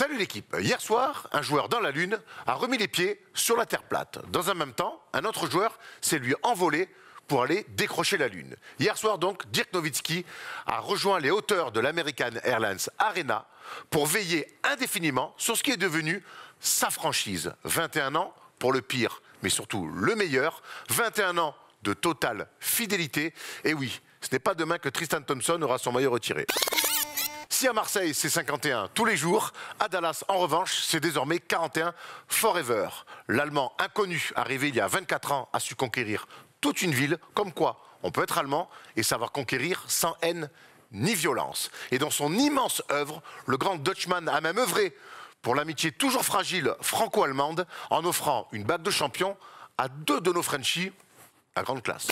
Salut l'équipe. Hier soir, un joueur dans la Lune a remis les pieds sur la Terre plate. Dans un même temps, un autre joueur s'est lui envolé pour aller décrocher la Lune. Hier soir donc, Dirk Nowitzki a rejoint les hauteurs de l'American Airlines Arena pour veiller indéfiniment sur ce qui est devenu sa franchise. 21 ans pour le pire, mais surtout le meilleur. 21 ans de totale fidélité. Et oui, ce n'est pas demain que Tristan Thompson aura son maillot retiré. Si à Marseille, c'est 51 tous les jours, à Dallas, en revanche, c'est désormais 41 forever. L'Allemand inconnu, arrivé il y a 24 ans, a su conquérir toute une ville. Comme quoi, on peut être allemand et savoir conquérir sans haine ni violence. Et dans son immense œuvre, le grand Dutchman a même œuvré pour l'amitié toujours fragile franco-allemande en offrant une bague de champion à deux de nos Frenchies à grande classe.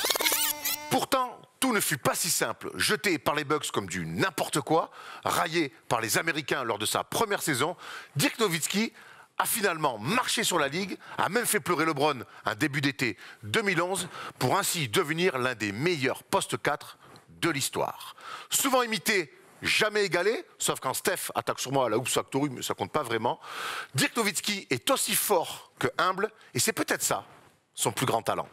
Pourtant, tout ne fut pas si simple. Jeté par les Bucks comme du n'importe quoi, raillé par les Américains lors de sa première saison, Dirk Nowitzki a finalement marché sur la Ligue, a même fait pleurer LeBron un début d'été 2011 pour ainsi devenir l'un des meilleurs postes 4 de l'histoire. Souvent imité, jamais égalé, sauf quand Steph attaque sur moi à la Hoops Factory, mais ça compte pas vraiment. Dirk Nowitzki est aussi fort que humble, et c'est peut-être ça, son plus grand talent.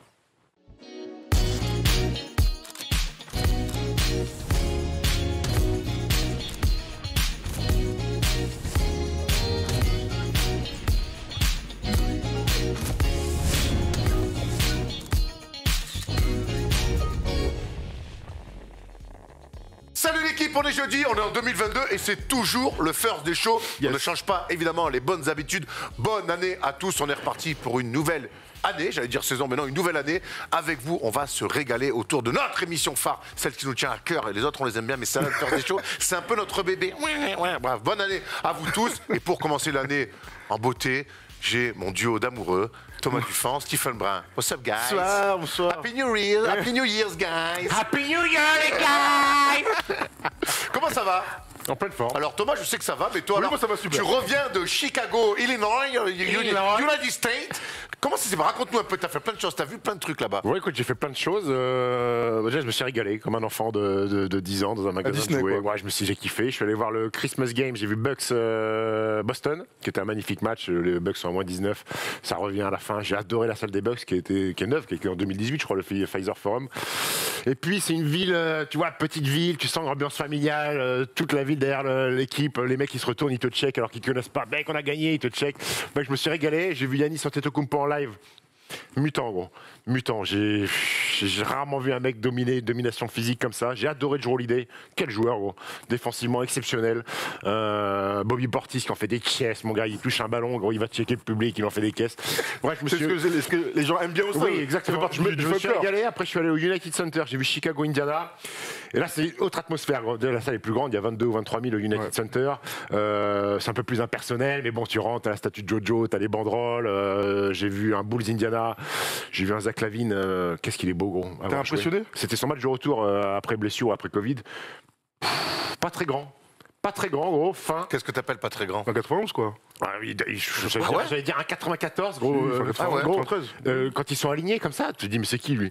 Salut l'équipe, on est jeudi, on est en 2022 et c'est toujours le first des shows. Yes. On ne change pas évidemment les bonnes habitudes. Bonne année à tous, on est reparti pour une nouvelle année, j'allais dire saison, mais non, une nouvelle année. Avec vous, on va se régaler autour de notre émission phare, celle qui nous tient à cœur, et les autres on les aime bien, mais ça, le first des shows, c'est un peu notre bébé. Bref, bonne année à vous tous. Et pour commencer l'année en beauté, j'ai mon duo d'amoureux, Thomas Dufan, Stephen Brun. What's up, guys? Bonsoir, bonsoir. Happy New Year, Happy New Year's, guys. Happy New Year, les guys. Comment ça va? En pleine forme. Alors Thomas, je sais que ça va, mais toi, Oui, alors, moi, ça va super. Tu reviens de Chicago, Illinois, United States. Comment ça s'est passé? Raconte-nous un peu, t'as fait plein de choses, t'as vu plein de trucs là-bas. Ouais, écoute, j'ai fait plein de choses. Déjà, je me suis régalé comme un enfant de 10 ans dans un magasin Disney, de jouets. quoi. Ouais, j'ai kiffé. Je suis allé voir le Christmas Game. J'ai vu Bucks Boston, qui était un magnifique match. Les Bucks sont à moins 19. Ça revient à la fin. J'ai adoré la salle des Bucks, qui est neuve, qui était en 2018, je crois, le Pfizer Forum. Et puis, c'est une ville, tu vois, petite ville. Tu sens l'ambiance familiale, toute la ville derrière l'équipe. Les mecs, ils se retournent, ils te checkent alors qu'ils ne connaissent pas. Mec, on a gagné, ils te checkent. Mec, je me suis régalé. J'ai vu Giannis Antetokounmpo en live. Mutant, gros. Mutant. J'ai rarement vu un mec dominer, une domination physique comme ça. J'ai adoré Jrue Holiday. Quel joueur, gros. Défensivement exceptionnel. Bobby Portis qui en fait des caisses. Mon gars, il touche un ballon, gros, il va checker le public, il en fait des caisses. Bref, je me suis... Est-ce que les gens aiment bien aussi? Oui, exactement. Je me suis régalé. Après, je suis allé au United Center. J'ai vu Chicago, Indiana. Et là, c'est une autre atmosphère. La salle est plus grande. Il y a 22 ou 23 000 au United Center. C'est un peu plus impersonnel. Mais bon, tu rentres, t'as la statue de Jojo, t'as les banderoles. J'ai vu un Bulls Indiana. J'ai vu un Zach LaVine. Qu'est-ce qu'il est beau, gros. T'es impressionné? C'était son match de retour après blessure, après Covid. Pas très grand. Pas très grand, gros. Fin. Qu'est-ce que t'appelles pas très grand? En 91, quoi. Ah oui, j'allais dire un 94, gros. Gros, quand ils sont alignés comme ça, tu te dis, mais c'est qui lui?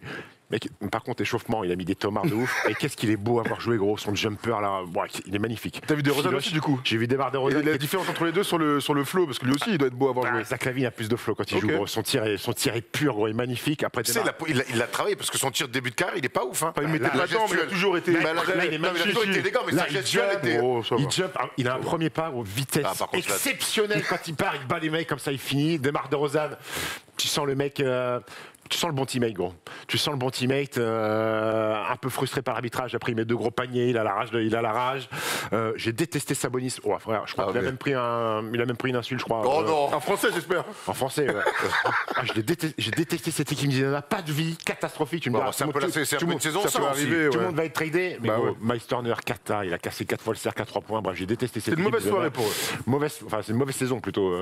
Mec, par contre, échauffement, il a mis des tomards de ouf. Et qu'est-ce qu'il est beau à avoir joué, gros. Son jumper, là, ouais, il est magnifique. T'as vu des Rosanne aussi, du coup? J'ai vu des barres de Et Rosanne. la différence entre les deux sur le flow, parce que lui aussi, il doit être beau à avoir joué. Zach LaVine a plus de flow quand il joue, gros. Son tir est pur, gros, il est magnifique. Après, Il a travaillé parce que son tir de début de carrière, il est pas ouf. Hein. Il mettait pas dedans, mais il a toujours été. Là, il est magnifique. Il jump, il a un premier pas, gros, vitesse exceptionnelle quand il part, il bat les mecs comme ça, il finit. Démarre de Rosanne, tu sens le mec. Tu sens le bon teammate, gros. Tu sens le bon teammate, un peu frustré par l'arbitrage. Après, il met 2 gros paniers, il a la rage. J'ai détesté Sabonis. Oh, frère, je crois qu'il a même pris une insulte, je crois. Oh non. En français, j'espère. En français, ouais. J'ai détesté cette équipe. Il n'a pas de vie, catastrophique. C'est un peu la saison, ça peut arriver. Tout le monde va être tradé. Mais Miles Turner, Kata, il a cassé 4 fois le cercle à 3 points. Bref, j'ai détesté cette équipe. C'est une mauvaise soirée pour eux. C'est une mauvaise saison plutôt,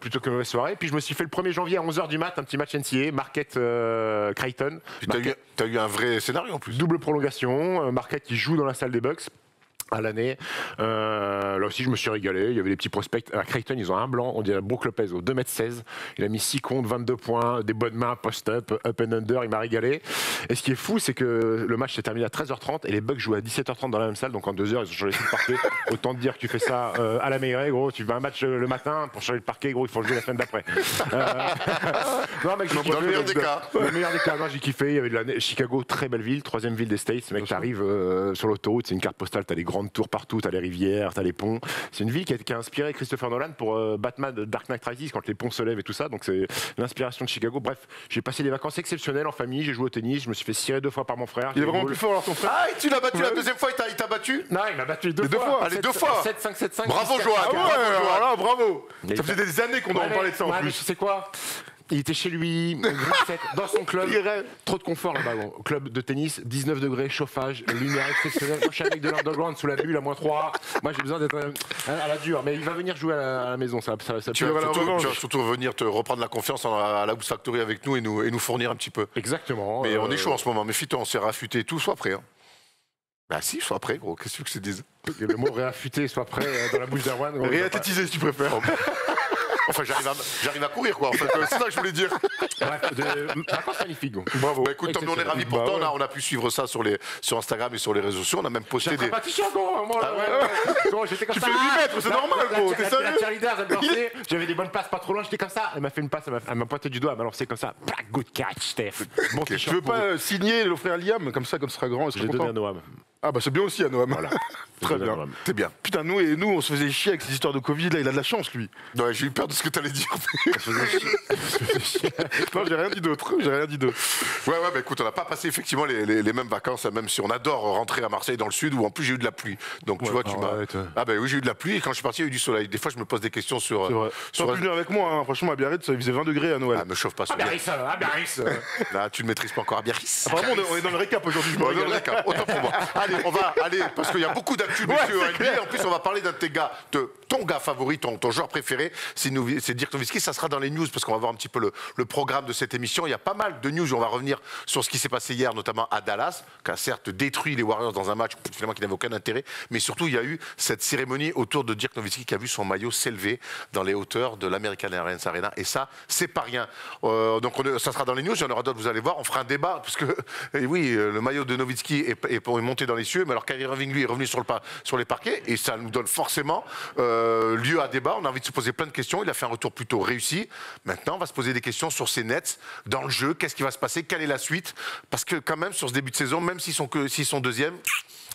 plutôt que mauvaise soirée. Puis je me suis fait le 1er janvier à 11h du mat, un petit match NCAA, Marquette Creighton. T'as eu un vrai scénario en plus. Double prolongation, Marquette qui joue dans la salle des Bucks. à l'année. Là aussi, je me suis régalé. Il y avait des petits prospects. À Creighton, ils ont un blanc, on dirait Brook Lopez, au 2,16 m. Il a mis 6 comptes, 22 points, des bonnes mains, post-up, up and under. Il m'a régalé. Et ce qui est fou, c'est que le match s'est terminé à 13h30 et les Bucks jouaient à 17h30 dans la même salle. Donc en 2 heures, ils ont changé le parquet. Autant te dire que tu fais ça à la Meilleraie, gros. Tu fais un match le matin pour changer le parquet, gros. Il faut le jouer la semaine d'après. Non, mec, Dans le meilleur des cas. Le meilleur des cas, non, j'ai kiffé. Il y avait de Chicago, très belle ville, 3e ville des States. Mec, t'arrives sur l'autoroute, c'est une carte postale, t'as les grandes tours partout, t'as les rivières, t'as les ponts. C'est une ville qui a inspiré Christopher Nolan pour Batman Dark Knight Rises quand les ponts se lèvent et tout ça. Donc c'est l'inspiration de Chicago. Bref, j'ai passé des vacances exceptionnelles en famille. J'ai joué au tennis. Je me suis fait cirer 2 fois par mon frère. Il est vraiment plus fort alors ton frère. Ah, et tu l'as battu la deuxième fois, il t'a battu? Non, il m'a battu les deux deux fois. fois. Allez, 2 fois. 7-5, 7-5. Bravo, Johan. Ah ouais, alors là, bravo. Mais Ça faisait des années qu'on en parlait de ça en mais plus. tu sais quoi? Il était chez lui, dans son club. Trop de confort là-bas. Bon. Club de tennis, 19 degrés, chauffage, lumière exceptionnelle. Moi, je suis avec de l'underground sous la bulle à -3. Moi, j'ai besoin d'être à la dure. Mais il va venir jouer à la maison. Ça Tu vas surtout venir te reprendre la confiance à la House Factory avec nous et nous fournir un petit peu. Exactement. Mais on est chaud en ce moment. Méfie-toi, on s'est raffûté et tout. Sois prêt. Hein. Bah si, sois prêt, gros. Qu'est-ce que tu veux que je te dise? Le mot réaffûté soit prêt dans la bouche d'Erwan. Réathlétiser si tu préfères. Enfin, j'arrive à courir, quoi. En fait, c'est ça que je voulais dire. Bref, vacances magnifiques. Bravo. Bah, écoute, on est ravis pour toi. On a pu suivre ça sur Instagram et sur les réseaux sociaux. On a même posté des. J'étais comme Tu ça. fais 8 mètres, c'est normal, gros. T'es La sérieux? cheerleader, elle dansait. J'avais des bonnes passes pas trop loin. J'étais comme ça. Elle m'a fait une passe. Elle m'a pointé du doigt. Elle m'a lancé comme ça. Good catch, Steph. Bon, Tu veux pas signer et l'offrir à Liam comme ça, quand ce sera grand, il j'ai serait donné content. à Noam. Ah bah c'est bien aussi à Noam. Voilà. Très bien. T'es bien. Putain, nous on se faisait chier avec ces histoires de Covid, là il a de la chance lui. Ouais, j'ai eu peur de ce que t'allais dire. Non, j'ai rien dit d'autre. Ouais, bah écoute, on n'a pas passé effectivement les mêmes vacances, même si on adore rentrer à Marseille dans le sud où en plus j'ai eu de la pluie. Donc tu vois, tu m'as. Ah bah oui, j'ai eu de la pluie et quand je suis parti, il y a eu du soleil. Des fois, je me pose des questions sur. C'est vrai. sur... T'as pu venir avec moi, hein. Franchement à Biarritz, il faisait 20 degrés à Noël. Ah, me chauffe pas sur Biarritz. Là, tu ne maîtrises pas encore à Biarritz. Apparemment on est dans le récap aujourd'hui, je me Bon, non, régale. d'accord, autant pour moi. Allez, on va aller, parce qu'il y a beaucoup d'actu, messieurs, c'est NBA. clair. En plus, on va parler d'un de tes gars, de ton gars favori, ton joueur préféré, c'est Dirk Nowitzki. Ça sera dans les news, parce qu'on va voir un petit peu le programme de cette émission. Il y a pas mal de news. On va revenir sur ce qui s'est passé hier, notamment à Dallas, qui a certes détruit les Warriors dans un match finalement qui n'avait aucun intérêt. Mais surtout, il y a eu cette cérémonie autour de Dirk Nowitzki qui a vu son maillot s'élever dans les hauteurs de l'American Airlines Arena. Et ça, c'est pas rien. Donc, ça sera dans les news. Il y en aura d'autres, vous allez voir. On fera un débat, parce que, oui, le maillot de Nowitzki est monté dans les cieux. Mais alors, Kyrie Irving, lui, est revenu sur les parquets. Et ça nous donne forcément lieu à débat. On a envie de se poser plein de questions. Il a fait un retour plutôt réussi. Maintenant, on va se poser des questions sur ces Nets dans le jeu. Qu'est-ce qui va se passer? Quelle est la suite? Parce que quand même, sur ce début de saison, même s'ils sont deuxièmes,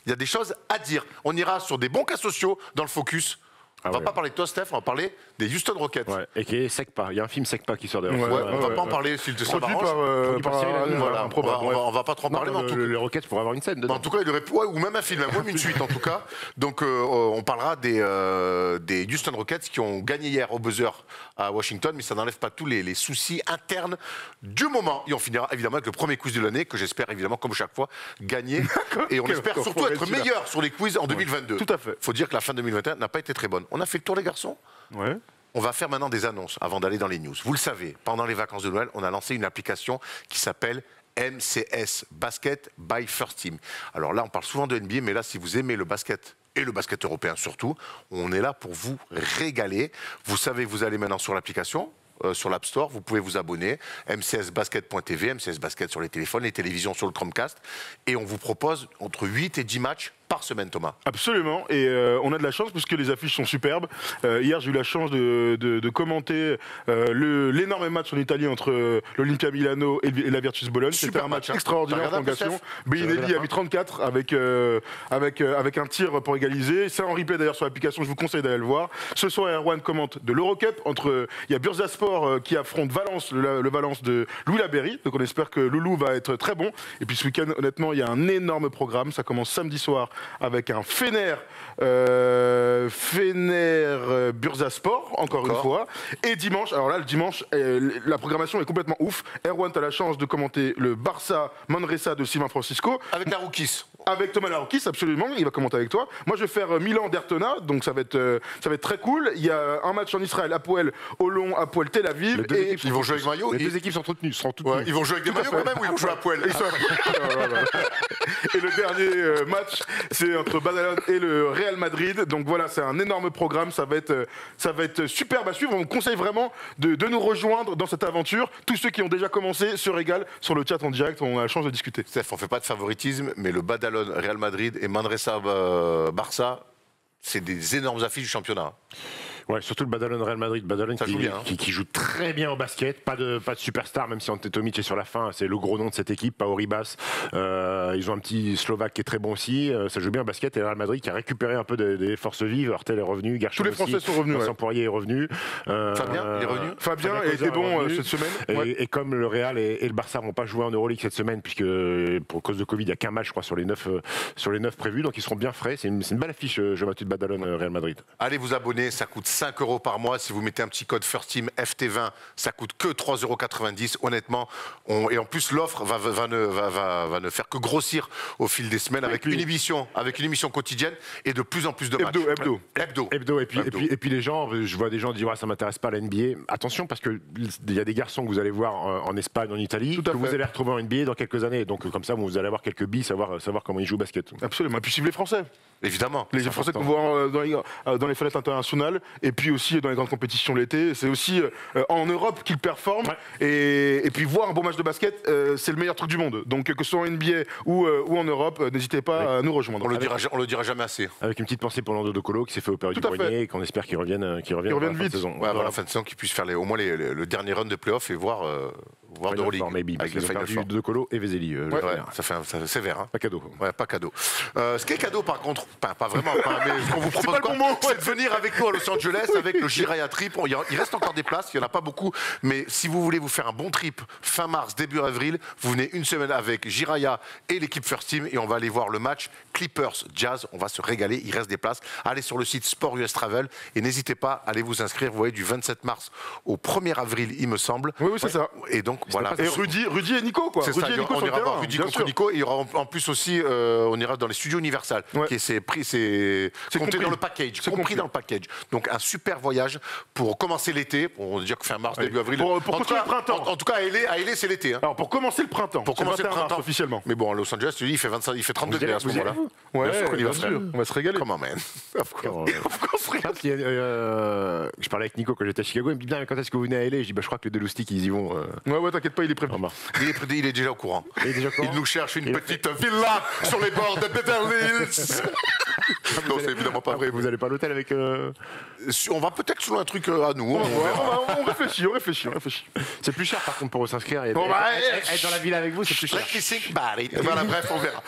il y a des choses à dire. On ira sur des bons cas sociaux dans le focus. On va pas parler de toi, Steph, on va parler des Houston Rockets. Ouais, et qui est Secpa. Il y a un film Secpa qui sort d'ailleurs. On va pas en parler s'il te Produit s'arrange. par Voilà, on va pas trop en parler. Mais en tout cas, Les Rockets pourraient avoir une scène dedans. en tout cas, il aurait ou même un film, même une suite en tout cas. Donc, on parlera des Houston Rockets qui ont gagné hier au buzzer à Washington, mais ça n'enlève pas tous les soucis internes du moment. Et on finira évidemment avec le premier quiz de l'année que j'espère évidemment, comme chaque fois, gagner. Et on espère surtout être meilleur sur les quiz en 2022. Tout à fait. Faut dire que la fin 2021 n'a pas été très bonne. On a fait le tour, les garçons. Ouais. On va faire maintenant des annonces avant d'aller dans les news. Vous le savez, pendant les vacances de Noël, on a lancé une application qui s'appelle MCS Basket by First Team. Alors là, on parle souvent de NBA, mais là, si vous aimez le basket et le basket européen surtout, on est là pour vous régaler. Vous savez, vous allez maintenant sur l'application, sur l'App Store, vous pouvez vous abonner, mcsbasket.tv, MCS Basket sur les téléphones, les télévisions sur le Chromecast, et on vous propose entre 8 et 10 matchs par semaine, Thomas. Absolument, et on a de la chance parce que les affiches sont superbes. Hier, j'ai eu la chance de commenter l'énorme match en Italie entre l'Olympia Milano et la Virtus Bologne. C'était un match extraordinaire en prolongation. Bellinelli a mis 34 avec un tir pour égaliser. C'est en replay d'ailleurs sur l'application, je vous conseille d'aller le voir. Ce soir, Erwan commente de l'Eurocup. Il y a Bursaspor qui affronte Valence, le Valence de Louis Laberry. Donc on espère que Loulou va être très bon. Et puis ce week-end, honnêtement, il y a un énorme programme. Ça commence samedi soir avec un Fener Bursaspor, encore une fois. Et dimanche, alors là, le dimanche, la programmation est complètement ouf. Erwan, tu as la chance de commenter le Barça Manresa de Sylvain Francisco. Avec la Rookies. Avec Thomas Larokis, absolument, il va commenter avec toi. Moi, je vais faire Milan-Dertona, donc ça va être très cool. Il y a un match en Israël, Hapoel Holon, Hapoel Tel Aviv. Et ils vont jouer avec maillot. Les deux équipes sont toutes nues. Ouais, ils vont jouer avec des maillots quand même ou ils vont jouer à poil. Et le dernier match, c'est entre Badalone et le Real Madrid. Donc voilà, c'est un énorme programme. Ça va être superbe à suivre. On vous conseille vraiment de nous rejoindre dans cette aventure. Tous ceux qui ont déjà commencé se régalent sur le chat en direct. On a la chance de discuter. Steph, on fait pas de favoritisme, mais le Badalone, Real Madrid et Manresa Barça, c'est des énormes affiches du championnat. Ouais, surtout le Badalone Real Madrid, Badalone qui joue très bien au basket, pas de superstar, même si Ante Tomic est sur la fin, c'est le gros nom de cette équipe, Pau Ribas. Ils ont un petit Slovaque qui est très bon aussi, ça joue bien au basket, et Real Madrid qui a récupéré un peu des forces vives. Hurtel est revenu, Garçon tous les Français sont revenus. Vincent Poirier est revenu. Fabien, il est revenu. Fabien était bon cette semaine. Et comme le Real et le Barça vont pas jouer en Euroleague cette semaine, puisque pour cause de Covid, il n'y a qu'un match, je crois, sur les 9 prévus, donc ils seront bien frais. C'est une belle affiche, je m'attends de Badalone Real Madrid. Allez vous abonner, ça coûte 5 € par mois. Si vous mettez un petit code First Team FT20, ça coûte que 3,90 €. Honnêtement, et en plus l'offre va ne faire que grossir au fil des semaines avec une émission quotidienne et de plus en plus de matchs. Hebdo. Et puis les gens, je vois des gens dire ça m'intéresse pas la NBA. Attention parce que il y a des garçons que vous allez voir en Espagne, en Italie, que vous allez retrouver en NBA dans quelques années. Donc comme ça, vous allez avoir quelques billes, savoir comment ils jouent au basket. Absolument. Et puis suivez les Français. Évidemment. Les Français qu'on voit dans les fenêtres internationales et puis aussi dans les grandes compétitions l'été. C'est aussi en Europe qu'ils performent. Ouais. Et puis voir un beau match de basket, c'est le meilleur truc du monde. Donc que ce soit en NBA ou en Europe, n'hésitez pas à nous rejoindre. On le dira jamais assez. Avec une petite pensée pour Nando De Colo qui s'est fait opérer du poignet et qu'on espère qu'il revienne vite. Fin de saison. Ouais, avant la fin de saison, qu'il puisse faire au moins le dernier run de playoff et voir de Euroleague. Avec le Final Four. De Colo et Vezeli. Ça fait c'est sévère. Hein. Pas cadeau. Ouais, pas cadeau. Ce qui est cadeau par contre, pas vraiment, mais ce qu'on vous propose c'est de venir avec nous à Los Angeles avec le Jiraya Trip. Il reste encore des places, il n'y en a pas beaucoup, mais si vous voulez vous faire un bon trip fin mars, début avril, vous venez une semaine avec Jiraya et l'équipe First Team et on va aller voir le match Clippers Jazz. On va se régaler, il reste des places. Allez sur le site Sport US Travel et n'hésitez pas, allez vous inscrire. Vous voyez, du 27 mars au 1er avril, il me semble. Oui, c'est ça. Et donc voilà. Et Rudy et Nico, quoi. C'est ça, on ira voir Rudy contre Nico. Et il y aura en plus aussi, on ira dans les studios Universal, qui c'est compté dans le package, compris dans le package. Donc un super voyage pour commencer l'été. On va dire que fin mars, début avril. Pour commencer le printemps. En tout cas, à LA, c'est l'été. Hein. Alors pour commencer le printemps. Pour commencer le printemps officiellement. Mais bon, à Los Angeles, tu dis, il fait 30 degrés à ce moment-là. Ouais, bien sûr. On va se régaler. Comment, man? Je parlais avec Nico quand j'étais à Chicago, il me dit bien quand est-ce que vous venez à LA? Je dis je crois que les deux loustiques ils y vont. Ouais, t'inquiète pas, il est prévu. Il est déjà au courant. Il nous cherche une petite villa sur les bords de Beverly Hills. Non, c'est évidemment pas vrai. Vous allez pas à l'hôtel avec. On va peut-être sous un truc à nous. On réfléchit. C'est plus cher par contre pour s'inscrire. Être dans la ville avec vous, c'est plus cher. Voilà, bref, on verra.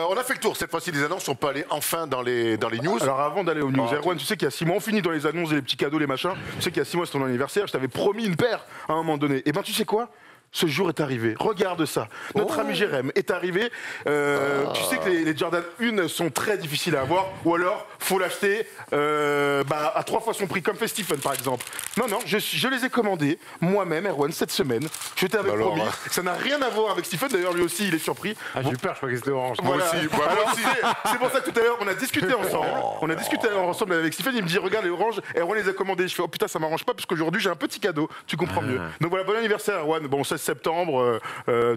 On a fait le tour cette fois-ci des annonces. On peut aller enfin dans les news. Alors avant d'aller aux news, Erwan, tu sais qu'il y a 6 mois, on finit dans les annonces et les petits cadeaux, les machins. Tu sais qu'il y a 6 mois, c'est ton anniversaire. Je t'avais promis une paire à un moment donné. Et ben tu sais quoi? Ce jour est arrivé. Regarde ça. Notre ami Jérém est arrivé. Tu sais que les Jordan 1 sont très difficiles à avoir. Ou alors, faut l'acheter à 3 fois son prix, comme fait Stephen par exemple. Non, je les ai commandés moi-même, Erwan, cette semaine. Je t'avais promis. Ça n'a rien à voir avec Stephen. D'ailleurs, lui aussi, il est surpris. J'ai eu peur, je crois que c'était orange. Moi aussi. C'est pour ça que tout à l'heure, on a discuté ensemble. Avec Stephen. Il me dit, regarde les oranges. Erwan les a commandés. Je fais, oh putain, ça m'arrange pas parce qu'aujourd'hui, j'ai un petit cadeau. Tu comprends mieux. Donc voilà, bon anniversaire, Erwan. Bon, 16 septembre,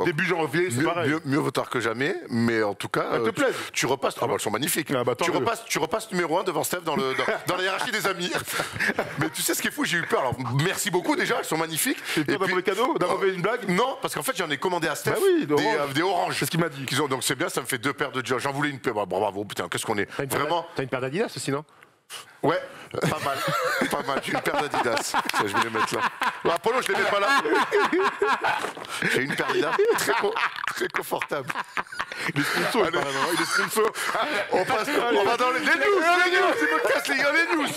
début janvier, c'est pareil. Mieux vaut tard que jamais, mais en tout cas, te plaise. Tu repasses. Elles sont magnifiques. Tu repasses numéro 1 devant Steph dans la hiérarchie des amis. Mais tu sais ce qui est fou, j'ai eu peur. Alors, merci beaucoup déjà, elles sont magnifiques. Et puis d'un mauvais cadeau, d'un mauvais une blague? Non, parce qu'en fait, j'en ai commandé à Steph des oranges. C'est ce qu'il m'a dit. Donc c'est bien, ça me fait 2 paires de jeans. J'en voulais une paire. Bravo, putain, qu'est-ce qu'on est. Vraiment. T'as une paire d'Adidas aussi, non? Ouais, pas mal. J'ai une paire d'Adidas. Je vais les mettre là. Apollo, je les mets pas là. J'ai une paire d'Adidas très confortable. Les sponsors, il est sponsor. On va dans les news. C'est me casse les gars, les news.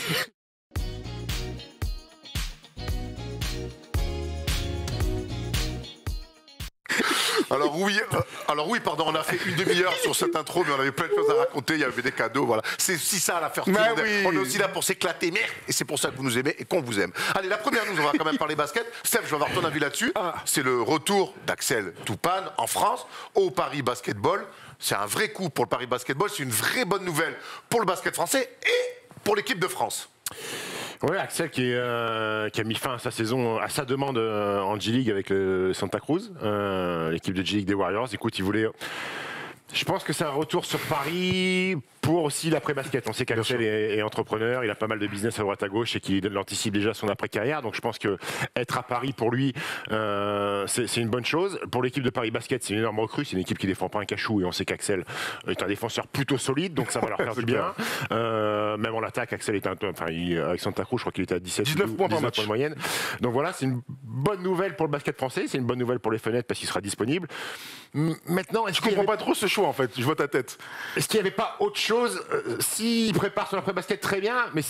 Alors oui, pardon, on a fait une demi-heure sur cette intro, mais on avait plein de choses à raconter, il y avait des cadeaux, voilà. C'est aussi ça la First Team. On est aussi là pour s'éclater, et c'est pour ça que vous nous aimez et qu'on vous aime. Allez, la première news, on va quand même parler basket. Steph, je vais avoir ton avis là-dessus. C'est le retour d'Axel Toupane en France au Paris Basketball. c'est un vrai coup pour le Paris Basketball, c'est une vraie bonne nouvelle pour le basket français et pour l'équipe de France. Oui, Axel qui a mis fin à sa saison, à sa demande en G-League avec le Santa Cruz, l'équipe de G-League des Warriors. Écoute, il voulait... Je pense que c'est un retour sur Paris pour aussi l'après-basket. On sait qu'Axel est entrepreneur, il a pas mal de business à droite à gauche et qu'il anticipe déjà son après-carrière. Donc je pense qu'être à Paris pour lui, c'est une bonne chose. Pour l'équipe de Paris Basket, c'est une énorme recrue. C'est une équipe qui défend pas un cachou et on sait qu'Axel est un défenseur plutôt solide, donc ça va leur faire du bien. Même en attaque, Axel est avec Santa Cruz, je crois qu'il était à 19 points par match de moyenne. Donc voilà, c'est une bonne nouvelle pour le basket français, c'est une bonne nouvelle pour les fenêtres parce qu'il sera disponible. Maintenant, je comprends pas trop ce choix en fait, je vois ta tête. Est-ce qu'il n'y avait pas autre chose s'il prépare son après-basket très bien, mais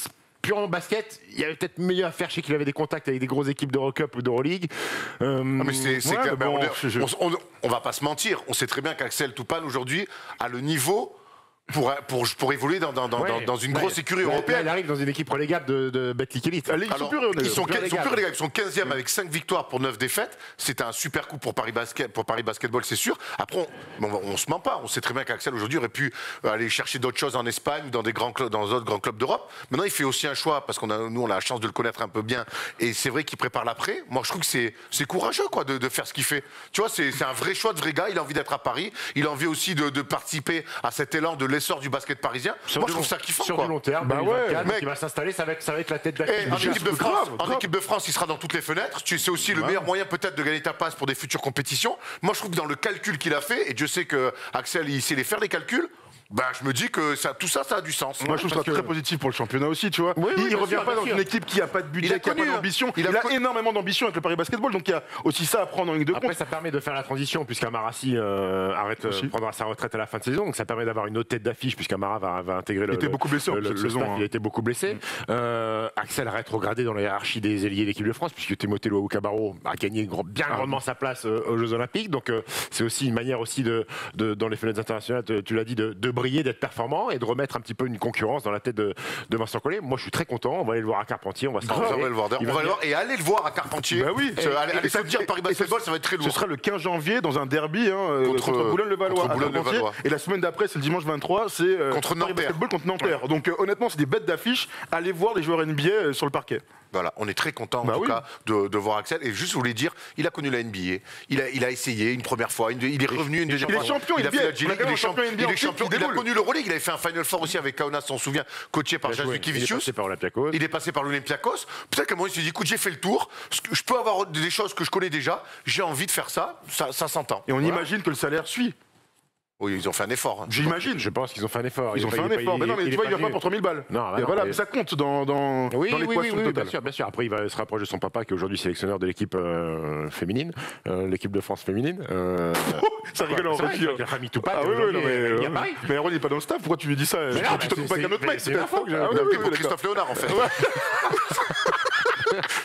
purement basket, il y avait peut-être mieux à faire. Je sais qu'il avait des contacts avec des grosses équipes d'Eurocup ou d'Euroleague. Mais c'est clair, on va pas se mentir, on sait très bien qu'Axel Toupane aujourd'hui a le niveau pour évoluer dans une grosse écurie européenne. Il arrive dans une équipe relégable de Betclic Elite. Ils sont plus relégables. Ils sont 15e avec 5 victoires pour 9 défaites. C'était un super coup pour Paris Basketball, c'est sûr. Après, on se ment pas. On sait très bien qu'Axel aujourd'hui aurait pu aller chercher d'autres choses en Espagne ou dans d'autres grands clubs d'Europe. Maintenant, il fait aussi un choix parce nous, on a la chance de le connaître un peu bien. Et c'est vrai qu'il prépare l'après. Moi, je trouve que c'est courageux de faire ce qu'il fait. Tu vois, c'est un vrai choix de vrai gars. Il a envie d'être à Paris. Il a envie aussi de participer à cet élan de l'essor du basket parisien. Moi, je trouve ça kiffant. Sur du long terme, il va s'installer, ça va être la tête d'Axel. En équipe de France, il sera dans toutes les fenêtres. C'est aussi le meilleur moyen peut-être de gagner ta place pour des futures compétitions. Moi, je trouve que dans le calcul qu'il a fait, et Dieu sait que Axel, il sait les faire les calculs. Je me dis que tout ça a du sens. Moi, je trouve ça très positif pour le championnat aussi, tu vois. Il revient pas dans une équipe qui a pas de budget, qui a pas d'ambition. Il a énormément d'ambition avec le Paris Basketball, donc il y a aussi ça à prendre en ligne de compte. Après, ça permet de faire la transition, puisqu'Amarassi prendra sa retraite à la fin de saison, donc ça permet d'avoir une autre tête d'affiche, puisqu'Amara va intégrer le. Il était beaucoup blessé cette saison. Il a été beaucoup blessé. Axel a rétrogradé dans la hiérarchie des ailiers de l'équipe de France, puisque Timothée Luawu-Cabarro a gagné bien grandement sa place aux Jeux Olympiques. Donc c'est aussi une manière aussi dans les fenêtres internationales, tu l'as dit, de briller, d'être performant et de remettre un petit peu une concurrence dans la tête de Vincent Collet. Moi, je suis très content. On va aller le voir à Carpentier. On va le voir et aller le voir à Carpentier. Oui. Allez se dire Paris Basketball, ça va être très lourd. Ce sera le 15 janvier dans un derby contre Boulogne-le-Valois. Et la semaine d'après, c'est le dimanche 23, c'est contre Paris Basketball contre Nanterre. Donc honnêtement, c'est des bêtes d'affiches. Allez voir les joueurs NBA sur le parquet. Voilà, on est très content en tout cas de voir Axel. Et juste, je voulais dire, il a connu la NBA. Il a essayé une première fois. Il est revenu une deuxième fois. Il est champion. Il a fait la G-League. Il est champion. Il a connu l'Euroleague. Il avait fait un Final Four aussi avec Kaunas, on se souvient, coaché par Jasukevicius. Il est passé par l'Olympiakos. Peut-être qu'à un moment, il s'est dit, écoute, j'ai fait le tour. Je peux avoir des choses que je connais déjà. J'ai envie de faire ça. Ça s'entend. Et on imagine que le salaire suit. Oui, ils ont fait un effort. J'imagine. Je pense qu'ils ont fait un effort. Ils ont fait un effort. Mais non, mais tu vois, il vient pas pour 3000 balles. Non, et voilà, ça compte dans l'équation totale. Bien sûr. Après, il va se rapprocher de son papa, qui est aujourd'hui sélectionneur de l'équipe féminine, l'équipe de France féminine. Ça rigole en fait. La famille Tupac. Ah oui, mais Paris. Mais Aaron n'est pas dans le staff. Pourquoi tu lui dis ça? Tu te trouves pas qu'un autre mec. C'est l'info que j'ai pour Christophe Léonard, en fait.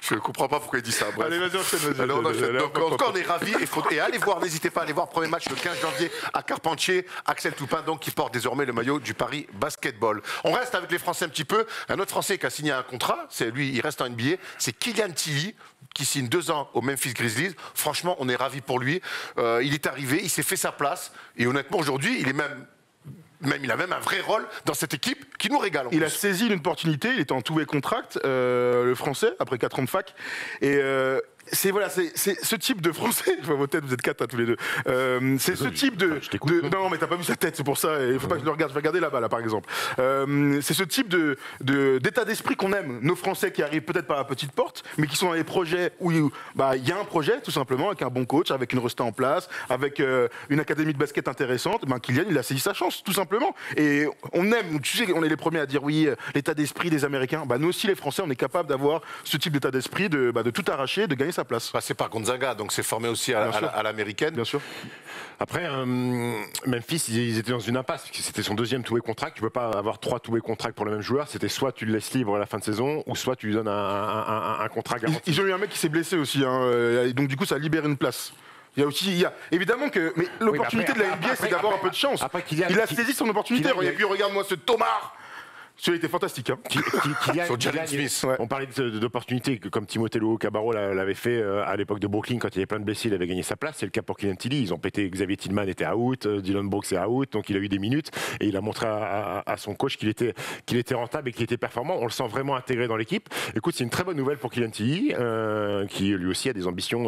Je ne comprends pas pourquoi il dit ça. Bref. Allez, vas-y, enchaîne. Donc, encore, on est ravis. Et allez voir, n'hésitez pas à aller voir. Premier match le 15 janvier à Carpentier. Axel Toupane, donc, qui porte désormais le maillot du Paris Basketball. On reste avec les Français un petit peu. Un autre Français qui a signé un contrat, c'est lui, il reste en NBA, c'est Kylian Tilly, qui signe 2 ans au Memphis Grizzlies. Franchement, on est ravis pour lui. Il est arrivé, il s'est fait sa place. Et honnêtement, aujourd'hui, il a même un vrai rôle dans cette équipe qui nous régale. Il a saisi une opportunité, il était en two-way contract, le français, après 4 ans de fac. Et c'est ce type de français. Je vois vos têtes, vous êtes 4 tous les deux. C'est ce type de. Non, mais t'as pas vu sa tête, c'est pour ça. Il faut pas que je le regarde. Je vais regarder là-bas, là, par exemple. C'est ce type d'état d'esprit qu'on aime. Nos Français qui arrivent peut-être par la petite porte, mais qui sont dans les projets où il y a un projet, tout simplement, avec un bon coach, avec une resta en place, avec une académie de basket intéressante. Kylian, il a saisi sa chance, tout simplement. Et on aime. Tu sais, on est les premiers à dire oui, l'état d'esprit des Américains. Nous aussi, les Français, on est capable d'avoir ce type d'état d'esprit, de tout arracher, de gagner sa place. C'est par Gonzaga, donc c'est formé aussi à l'américaine. Bien sûr. Après, Memphis, ils étaient dans une impasse, parce que c'était son 2e two-way contract. Tu ne peux pas avoir 3 two-way contracts pour le même joueur. C'était soit tu le laisses libre à la fin de saison, ou soit tu lui donnes un contrat garanti. Ils ont eu un mec qui s'est blessé aussi, et donc du coup, ça a libéré une place. Il y a évidemment que. Mais l'opportunité de la NBA, c'est d'avoir un peu de chance. Il a saisi son opportunité. Et puis, regarde-moi ce Thomas. Celui-là était fantastique. Hein. Sur Jalen Smith. Ouais. On parlait d'opportunités, comme Timothée Cabarro l'avait fait à l'époque de Brooklyn, quand il y avait plein de blessés, il avait gagné sa place. C'est le cas pour Kylian Tilly. Ils ont pété, Xavier Tillman était out, Dylan Brooks est out, donc il a eu des minutes et il a montré à son coach qu'il était rentable et qu'il était performant. On le sent vraiment intégré dans l'équipe. Écoute, c'est une très bonne nouvelle pour Kylian Tilly, qui lui aussi a des ambitions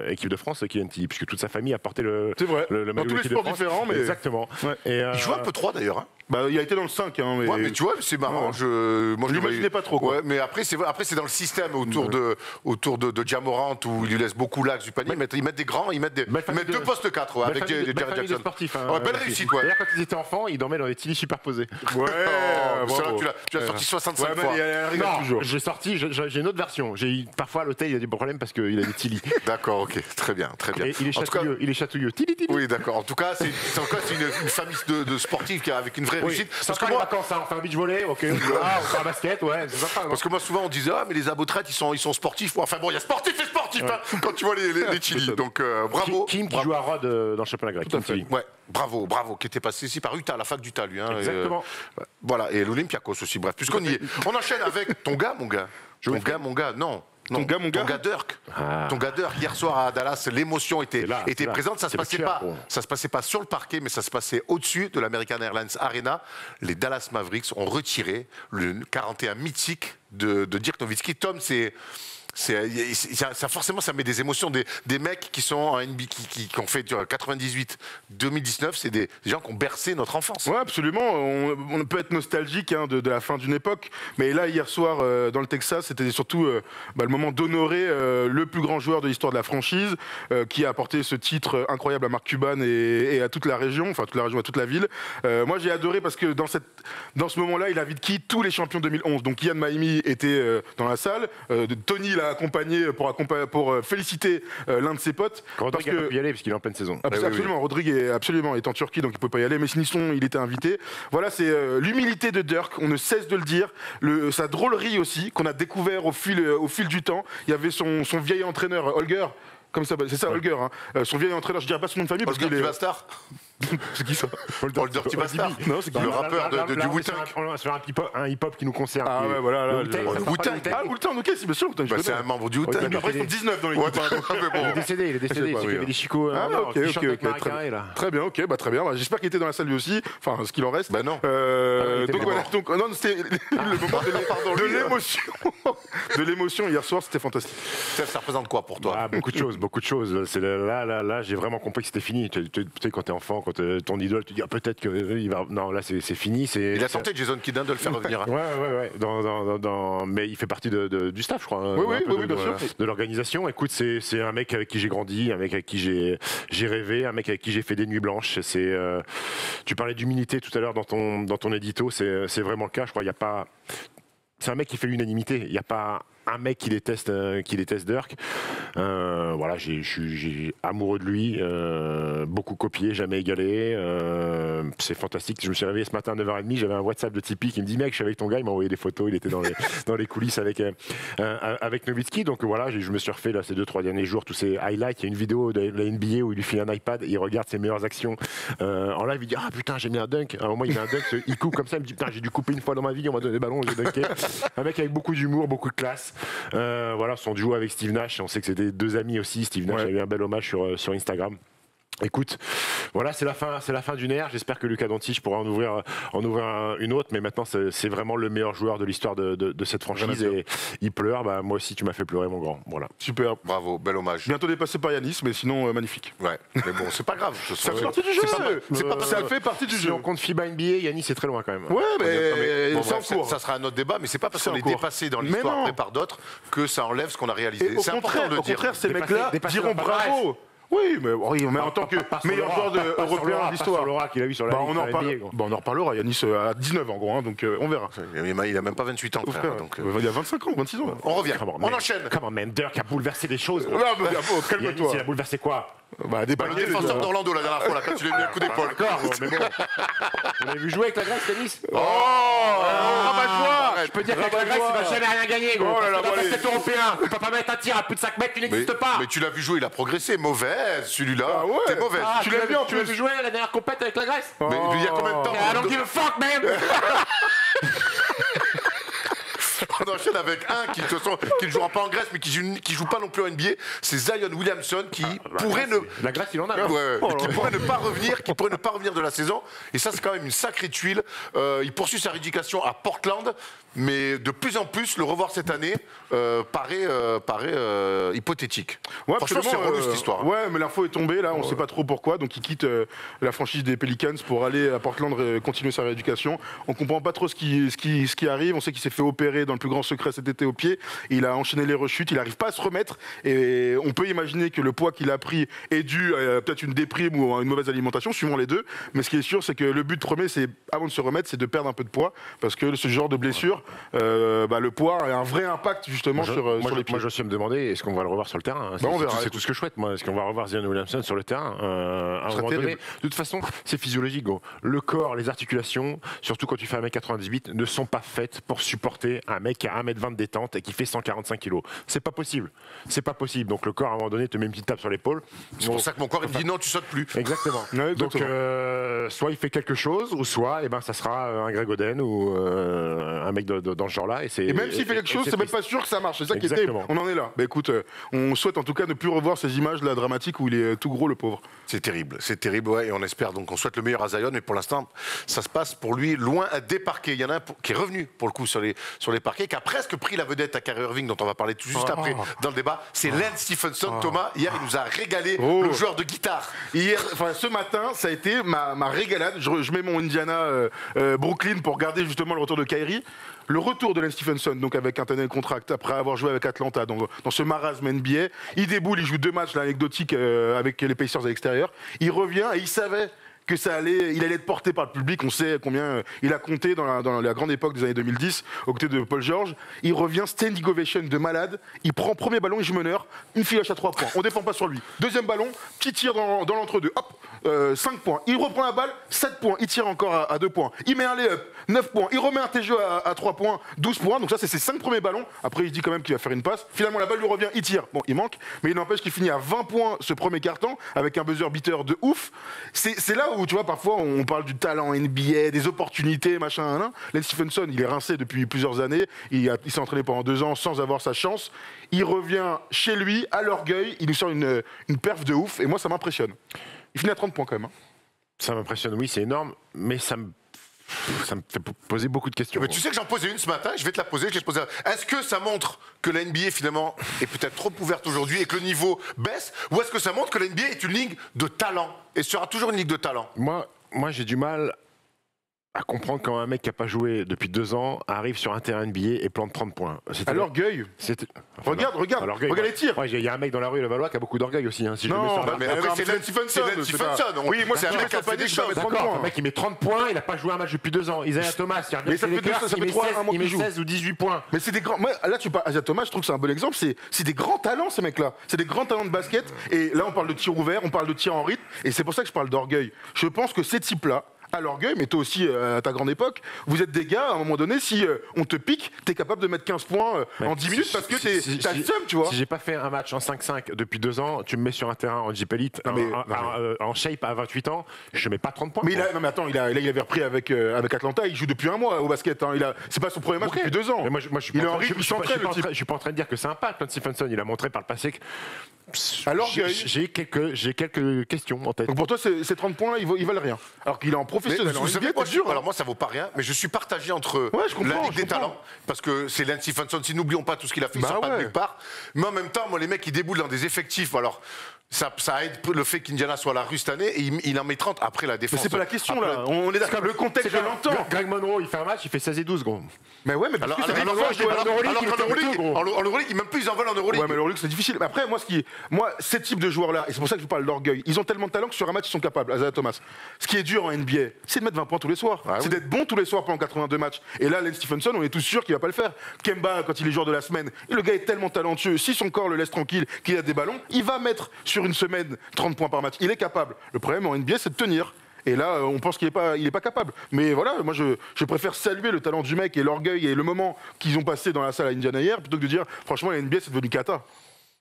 équipe de France, Kylian Tilly, puisque toute sa famille a porté le dans maillot tous les d'équipe de sports France. différents. Mais... Exactement. Ouais. Et, Il joue un peu 3 d'ailleurs. Hein. Bah, il a été dans le 5. Hein, mais... Ouais, mais tu vois, c'est marrant. Ouais. Moi, je l'imaginais pas trop. Quoi. Ouais, mais après, c'est dans le système autour de Jamorant où il lui laisse beaucoup l'axe du panier. Ils mettent des grands, ils mettent 2 postes 4 ouais, avec Jared Jackson. Sportif, hein, belle réussite, ouais. D'ailleurs, quand ils étaient enfants, ils dormaient dans des Tilly superposés. Ouais, Oh, tu l'as sorti 65 ouais, fois. Elle rigole toujours. J'ai une autre version. Parfois, à l'hôtel, il y a des problèmes parce qu'il a des Tilly. D'accord, ok, très bien. Et il est chatouilleux. Tilly. Oui, d'accord. En tout cas, c'est une famille de sportifs avec une vraie réussite. Parce que moi, vacances, on fait un beach volley, ok. On fait un basket, ouais, c'est sympa. Parce que moi, souvent, on disait, mais les abotrettes, ils sont sportifs. Enfin bon, il y a sportif et sportif hein, quand tu vois les Chili. Donc, bravo. Kim qui joue à Rhodes dans le championnat grec. Tout à fait. Ouais, bravo, qui était passé ici par UTA, la fac d'UTA, lui. Hein, Exactement. Voilà, et l'Olympiakos aussi. Bref, puisqu'on y est. On enchaîne avec ton gars, mon gars. Ton gars, ton gars Dirk. Ton gars Dirk, hier soir à Dallas, l'émotion était présente. Ça se passait pas sur le parquet, mais ça se passait au-dessus de l'American Airlines Arena. Les Dallas Mavericks ont retiré le 41 mythique de Dirk Nowitzki. Tom, forcément, ça met des émotions. Des mecs qui sont en NBA, qui ont fait 98, 2019, c'est des gens qui ont bercé notre enfance. Ouais, absolument. On peut être nostalgique hein, de la fin d'une époque, mais là, hier soir, dans le Texas, c'était surtout le moment d'honorer le plus grand joueur de l'histoire de la franchise, qui a apporté ce titre incroyable à Mark Cuban et à toute la région, à toute la ville. Moi, j'ai adoré parce que dans ce moment-là, il invite tous les champions 2011. Donc, Ian Maimi était dans la salle, Tony l'a accompagné pour féliciter l'un de ses potes. Rodrigue n'a pas pu y aller parce qu'il est en pleine saison. Absolument, Rodrigue est en Turquie, donc il ne peut pas y aller, mais sinon il était invité. Voilà, c'est l'humilité de Dirk, on ne cesse de le dire, sa drôlerie aussi, qu'on a découvert au fil du temps. Il y avait son vieil entraîneur, Holger, comme ça, c'est ça, Holger. Hein. Son vieil entraîneur, je ne dirais pas son nom de famille parce qu'il est... Bastard. C'est qui ça? Paul Dirty Bastard. Non, c'est le rappeur du Wu-Tang. On va sur un hip-hop qui nous concerne. Ah ouais, voilà. Le Wu-Tang. Ah, Wu-Tang, ok, c'est bien sûr. C'est un membre du Wu-Tang. Après, ils sont 19 dans l'équipe. Il est décédé. Il y avait des chicots. Ah, ok. Très bien, ok, très bien. J'espère qu'il était dans la salle lui aussi. Enfin, ce qu'il en reste. Bah non. Donc voilà. Non, c'était le moment de l'émotion. De l'émotion hier soir, c'était fantastique. Ça représente quoi pour toi? Beaucoup de choses. C'est là, j'ai vraiment compris que c'était fini. Tu sais, quand t'es enfant, quand ton idole, tu dis peut-être qu'il va. Non, là, c'est fini. Il a tenté Jason Kidd de le faire revenir. Ouais. Mais il fait partie du staff, je crois. Oui, bien sûr. De l'organisation. Écoute, c'est un mec avec qui j'ai grandi, un mec avec qui j'ai rêvé, un mec avec qui j'ai fait des nuits blanches. Tu parlais d'humilité tout à l'heure dans ton édito. C'est vraiment le cas. Je crois. Il y a pas. C'est un mec qui fait l'unanimité. Il n'y a pas un mec qui déteste Dirk. Voilà, je suis amoureux de lui. Beaucoup copié, jamais égalé. C'est fantastique. Je me suis réveillé ce matin à 9h30. J'avais un WhatsApp de Tipeee qui me dit: mec, je suis avec ton gars. Il m'a envoyé des photos. Il était dans les coulisses avec Nowitzki. Donc voilà, je me suis refait là, ces 2-3 derniers jours tous ces highlights. Il y a une vidéo de la NBA où il lui file un iPad et il regarde ses meilleures actions. En live, il dit: ah putain, j'ai mis un dunk. À un moment, il met un dunk. Il coupe comme ça. Il me dit: putain, j'ai dû couper une fois dans ma vie. On m'a donné des ballons. J'ai dunké. Un mec avec beaucoup d'humour, beaucoup de classe. Voilà, son duo avec Steve Nash, on sait que c'était 2 amis aussi. Steve Nash a eu un bel hommage sur Instagram. Écoute, voilà, c'est la fin d'une ère. J'espère que Luka Doncic pourra en ouvrir une autre, mais maintenant c'est vraiment le meilleur joueur de l'histoire de cette franchise et il pleure. Bah, moi aussi, tu m'as fait pleurer, mon grand. Voilà. Super, bravo, bel hommage. Bientôt dépassé par Yanis, mais sinon magnifique. Ouais, mais bon, c'est pas grave. Ça fait partie du jeu. Ça fait partie du jeu. Si on compte FIBA NBA, Yanis c'est très loin quand même. Ouais, mais c'est en cours. Ça sera un autre débat, mais c'est pas parce qu'on est dépassé dans l'histoire après par d'autres que ça enlève ce qu'on a réalisé. C'est important de le dire. Au contraire, ces mecs-là diront bravo. Oui, mais en tant que meilleur joueur européen de l'histoire. L'aura qu'il a eu sur la on en reparlera. Yanis a 19 en gros, donc on verra. Il a même pas 28 ans, frère. Donc, il a 25 ans, 26 ans. On revient, on enchaîne. Comment même Dirk a bouleversé des choses. Calme-toi. Il a bouleversé quoi? Le défenseur d'Orlando la dernière fois, quand tu lui as mis un coup d'épaule. D'accord, mais bon. On a vu jouer avec la Grèce, Yanis? Je peux dire qu'avec la Grèce, il va jamais rien gagner, gros. Parce que dans le basket européen, tu peux pas mettre un tir à plus de 5 mètres, tu n'existes pas. Mais tu l'as vu jouer, il a progressé. Mauvaise, celui-là. T'es mauvaise. Tu l'as vu jouer la dernière compète avec la Grèce? Mais il y a combien de temps? I don't give a fuck, man. On enchaîne avec un qui ne jouera pas en Grèce, mais qui joue pas non plus en NBA. C'est Zion Williamson qui pourrait La Grèce, il en a. qui pourrait ne pas revenir de la saison. Et ça, c'est quand même une sacrée tuile. Il poursuit sa rééducation à Portland, mais de plus en plus, le revoir cette année paraît hypothétique. Ouais, franchement, c'est relou cette histoire. Ouais, mais l'info est tombée là, on ne sait pas trop pourquoi. Donc il quitte la franchise des Pelicans pour aller à Portland continuer sa rééducation. On comprend pas trop ce qui arrive. On sait qu'il s'est fait opérer dans le plus grand secret cet été au pied. Il a enchaîné les rechutes, il n'arrive pas à se remettre. Et on peut imaginer que le poids qu'il a pris est dû à peut-être une déprime ou à une mauvaise alimentation, suivant les deux. Mais ce qui est sûr, c'est que le but premier, c'est avant de se remettre, c'est de perdre un peu de poids, parce que ce genre de blessure, le poids a un vrai impact justement sur les pieds. Moi, je suis à me demander, est-ce qu'on va le revoir sur le terrain? On verra. C'est tout ce que je souhaite, moi. Est-ce qu'on va revoir Zion Williamson sur le terrain à un moment donné? De toute façon, c'est physiologique, gros. Le corps, les articulations, surtout quand tu fais 1m98, ne sont pas faites pour supporter un mec qui a 1m20 de détente et qui fait 145 kg. C'est pas possible. C'est pas possible. Donc le corps, à un moment donné, te met une petite tape sur l'épaule. C'est pour ça que mon corps, il me dit non, tu sautes plus. Exactement. Ouais, donc, soit il fait quelque chose, ou soit ça sera un Greg Oden ou un mec dans ce genre-là. Et même s'il fait quelque chose, c'est même pas sûr que ça marche. C'est ça qui est terrible. On en est là. Bah écoute, on souhaite en tout cas ne plus revoir ces images là dramatiques où il est tout gros, le pauvre. C'est terrible, ouais, et on espère donc, on souhaite le meilleur à Zion, mais pour l'instant, ça se passe pour lui loin des parquets. Il y en a un qui est revenu pour le coup sur les parquets, qui a presque pris la vedette à Kyrie Irving, dont on va parler tout juste après dans le débat. C'est Lance Stephenson. Thomas, hier, il nous a régalé, le joueur de guitare. Ce matin, ça a été ma régalade. Je mets mon Indiana Brooklyn pour garder justement le retour de Kyrie. Le retour de Lance Stephenson, donc avec un tunnel contract, après avoir joué avec Atlanta, dans ce marasme NBA, il déboule, il joue 2 matchs anecdotiques avec les Pacers à l'extérieur. Il revient et il savait que il allait être porté par le public. On sait combien il a compté dans la grande époque des années 2010, aux côtés de Paul George. Il revient, standing ovation de malade. Il prend premier ballon, il joue meneur, une filoche à 3 points. On défend pas sur lui. Deuxième ballon, petit tir dans l'entre-deux. Hop, 5 points. Il reprend la balle, 7 points. Il tire encore à 2 points. Il met un lay-up, 9 points. Il remet un TGE à 3 points, 12 points. Donc ça, c'est ses 5 premiers ballons. Après, il dit quand même qu'il va faire une passe. Finalement, la balle lui revient, il tire. Bon, il manque, mais il n'empêche qu'il finit à 20 points ce premier quart-temps, avec un buzzer beater de ouf. C'est là où, tu vois, parfois, on parle du talent NBA, des opportunités, machin. Lance Stephenson, il est rincé depuis plusieurs années. Il s'est entraîné pendant 2 ans sans avoir sa chance. Il revient chez lui, à l'orgueil. Il nous sort une perf de ouf. Et moi, ça m'impressionne. Il finit à 30 points quand même. Ça m'impressionne, oui, c'est énorme. Mais ça me fait poser beaucoup de questions. Mais tu sais que j'en posais une ce matin, je vais te la poser. Est-ce que ça montre que la NBA finalement est peut-être trop ouverte aujourd'hui et que le niveau baisse, ou est-ce que ça montre que la NBA est une ligue de talent et sera toujours une ligue de talent? Moi j'ai du mal à comprendre quand un mec qui n'a pas joué depuis 2 ans arrive sur un terrain NBA et plante 30 points. À l'orgueil. Regarde les tirs. Il y a un mec dans la rue, le Valois, qui a beaucoup d'orgueil aussi. Si mais après, c'est Lance Stephenson. Oui, moi, c'est un mec qui a fait des choses. D'accord, le mec, il met 30 points, il n'a pas joué un match depuis 2 ans. Isaiah Thomas, il revient chez les Lakers, il met 16 ou 18 points. Mais c'est des grands. Là, tu parles Isaiah Thomas, je trouve que c'est un bon exemple. C'est des grands talents, ces mecs-là. C'est des grands talents de basket. Et là, on parle de tir ouvert, on parle de tir en rythme. Et c'est pour ça que je parle d'orgueil. Je pense que ces types-là, à l'orgueil, mais toi aussi à ta grande époque, vous êtes des gars, à un moment donné, si on te pique, t'es capable de mettre 15 points en 10 minutes parce que t'as le seum, tu vois. Si j'ai pas fait un match en 5-5 depuis 2 ans, tu me mets sur un terrain en Jeep Elite, en shape à 28 ans, je mets pas 30 points. Mais attends, il avait repris avec Atlanta, il joue depuis 1 mois au basket. C'est pas son premier match depuis 2 ans. Mais moi, je suis pas en train de dire que c'est un pack, Lance Stephenson. Il a montré par le passé que. Alors, j'ai quelques questions en tête. Donc pour toi, ces 30 points-là, ils valent rien. Alors qu'il est en professionnel. Vous savez, alors moi, ça vaut pas rien, mais je suis partagé entre la Ligue des talents, parce que c'est Lance Stephenson. Si n'oublions pas tout ce qu'il a fait, il sort pas de nulle part. Mais en même temps, moi, les mecs qui déboulent dans des effectifs, alors. Ça aide le fait qu'Indiana soit à la rue cette année et il en met 30 après la défense. Mais c'est pas la question là, on est d'accord. Le contexte, je l'entends. Greg Monroe, il fait un match, il fait 16 et 12, gros. Mais ouais, mais alors qu'en Euroleague, même plus ils en veulent en Euroleague. Ouais, mais l'Euroleague c'est difficile. Mais après, moi, ces types de joueurs-là, et c'est pour ça que je vous parle d'orgueil, ils ont tellement de talent que sur un match ils sont capables. Isaiah Thomas. Ce qui est dur en NBA, c'est de mettre 20 points tous les soirs. C'est d'être bon tous les soirs pendant 82 matchs. Et là, Lance Stephenson, on est tous sûrs qu'il va pas le faire. Kemba, quand il est joueur de la semaine, le gars est tellement talentueux. Si son corps le laisse tranquille, qu'il a des ballons, il va mettre sur une semaine 30 points par match. Il est capable. Le problème en NBA, c'est de tenir. Et là, on pense qu'il est pas capable. Mais voilà, moi, je préfère saluer le talent du mec et l'orgueil et le moment qu'ils ont passé dans la salle à Indiana hier, plutôt que de dire, franchement, la NBA, c'est devenu cata.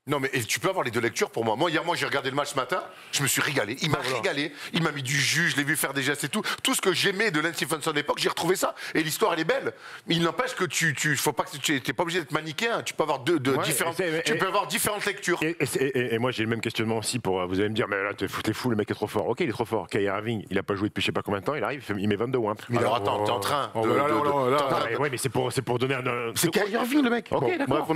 Non, mais tu peux avoir les deux lectures pour moi. Hier, j'ai regardé le match ce matin, je me suis régalé. Il m'a régalé, il m'a mis du jus, je l'ai vu faire des gestes et tout. Tout ce que j'aimais de Lance Stephenson à l'époque, j'ai retrouvé ça. Et l'histoire, elle est belle. Mais il n'empêche que faut pas que tu n'es pas obligé d'être manichéen. Tu peux avoir différentes lectures. Et moi, j'ai le même questionnement aussi pour. Vous allez me dire, mais là, t'es fou, le mec est trop fort. Ok, il est trop fort. Kyrie Irving, il a pas joué depuis je sais pas combien de temps, il arrive, il met 22 wins. Alors attends, t'es en train de. Ouais, mais c'est pour donner un. C'est Kyrie Irving, le mec. Ok, d'accord.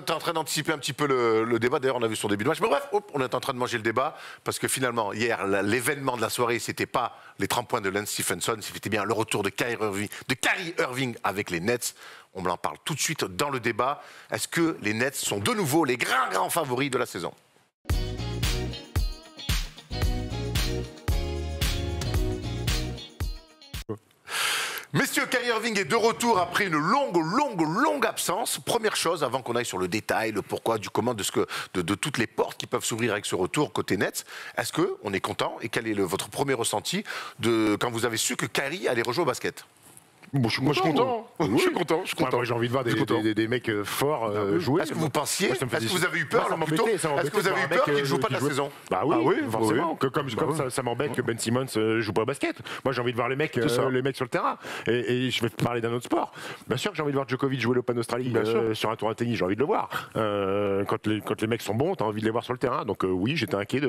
T'es en train d'anticiper un petit peu le débat. D'ailleurs, on a vu son début de match. Mais bref, on est en train de manger le débat parce que finalement, hier, l'événement de la soirée, c'était pas les 30 points de Lance Stephenson, c'était bien le retour de Kyrie Irving avec les Nets. On en parle tout de suite dans le débat. Est-ce que les Nets sont de nouveau les grands favoris de la saison ? Messieurs, Kyrie Irving est de retour après une longue absence. Première chose, avant qu'on aille sur le détail, le pourquoi, du comment, de toutes les portes qui peuvent s'ouvrir avec ce retour côté Nets, est-ce qu'on est content et quel est votre premier ressenti quand vous avez su que Kyrie allait rejouer au basket ? Moi, je suis content. Je suis content. Moi, j'ai envie de voir des mecs forts jouer. Est-ce que vous pensiez, est-ce que vous avez eu peur plutôt ? Est-ce que vous avez eu peur qu'il ne joue pas de la saison ? Bah oui, forcément. Comme ça m'embête que Ben Simmons joue pas au basket. Moi, j'ai envie de voir les mecs sur le terrain. Et je vais parler d'un autre sport. Bien sûr que j'ai envie de voir Djokovic jouer l'Open Australie sur un tournoi de tennis. J'ai envie de le voir. Quand les mecs sont bons, t'as envie de les voir sur le terrain. Donc oui, j'étais inquiet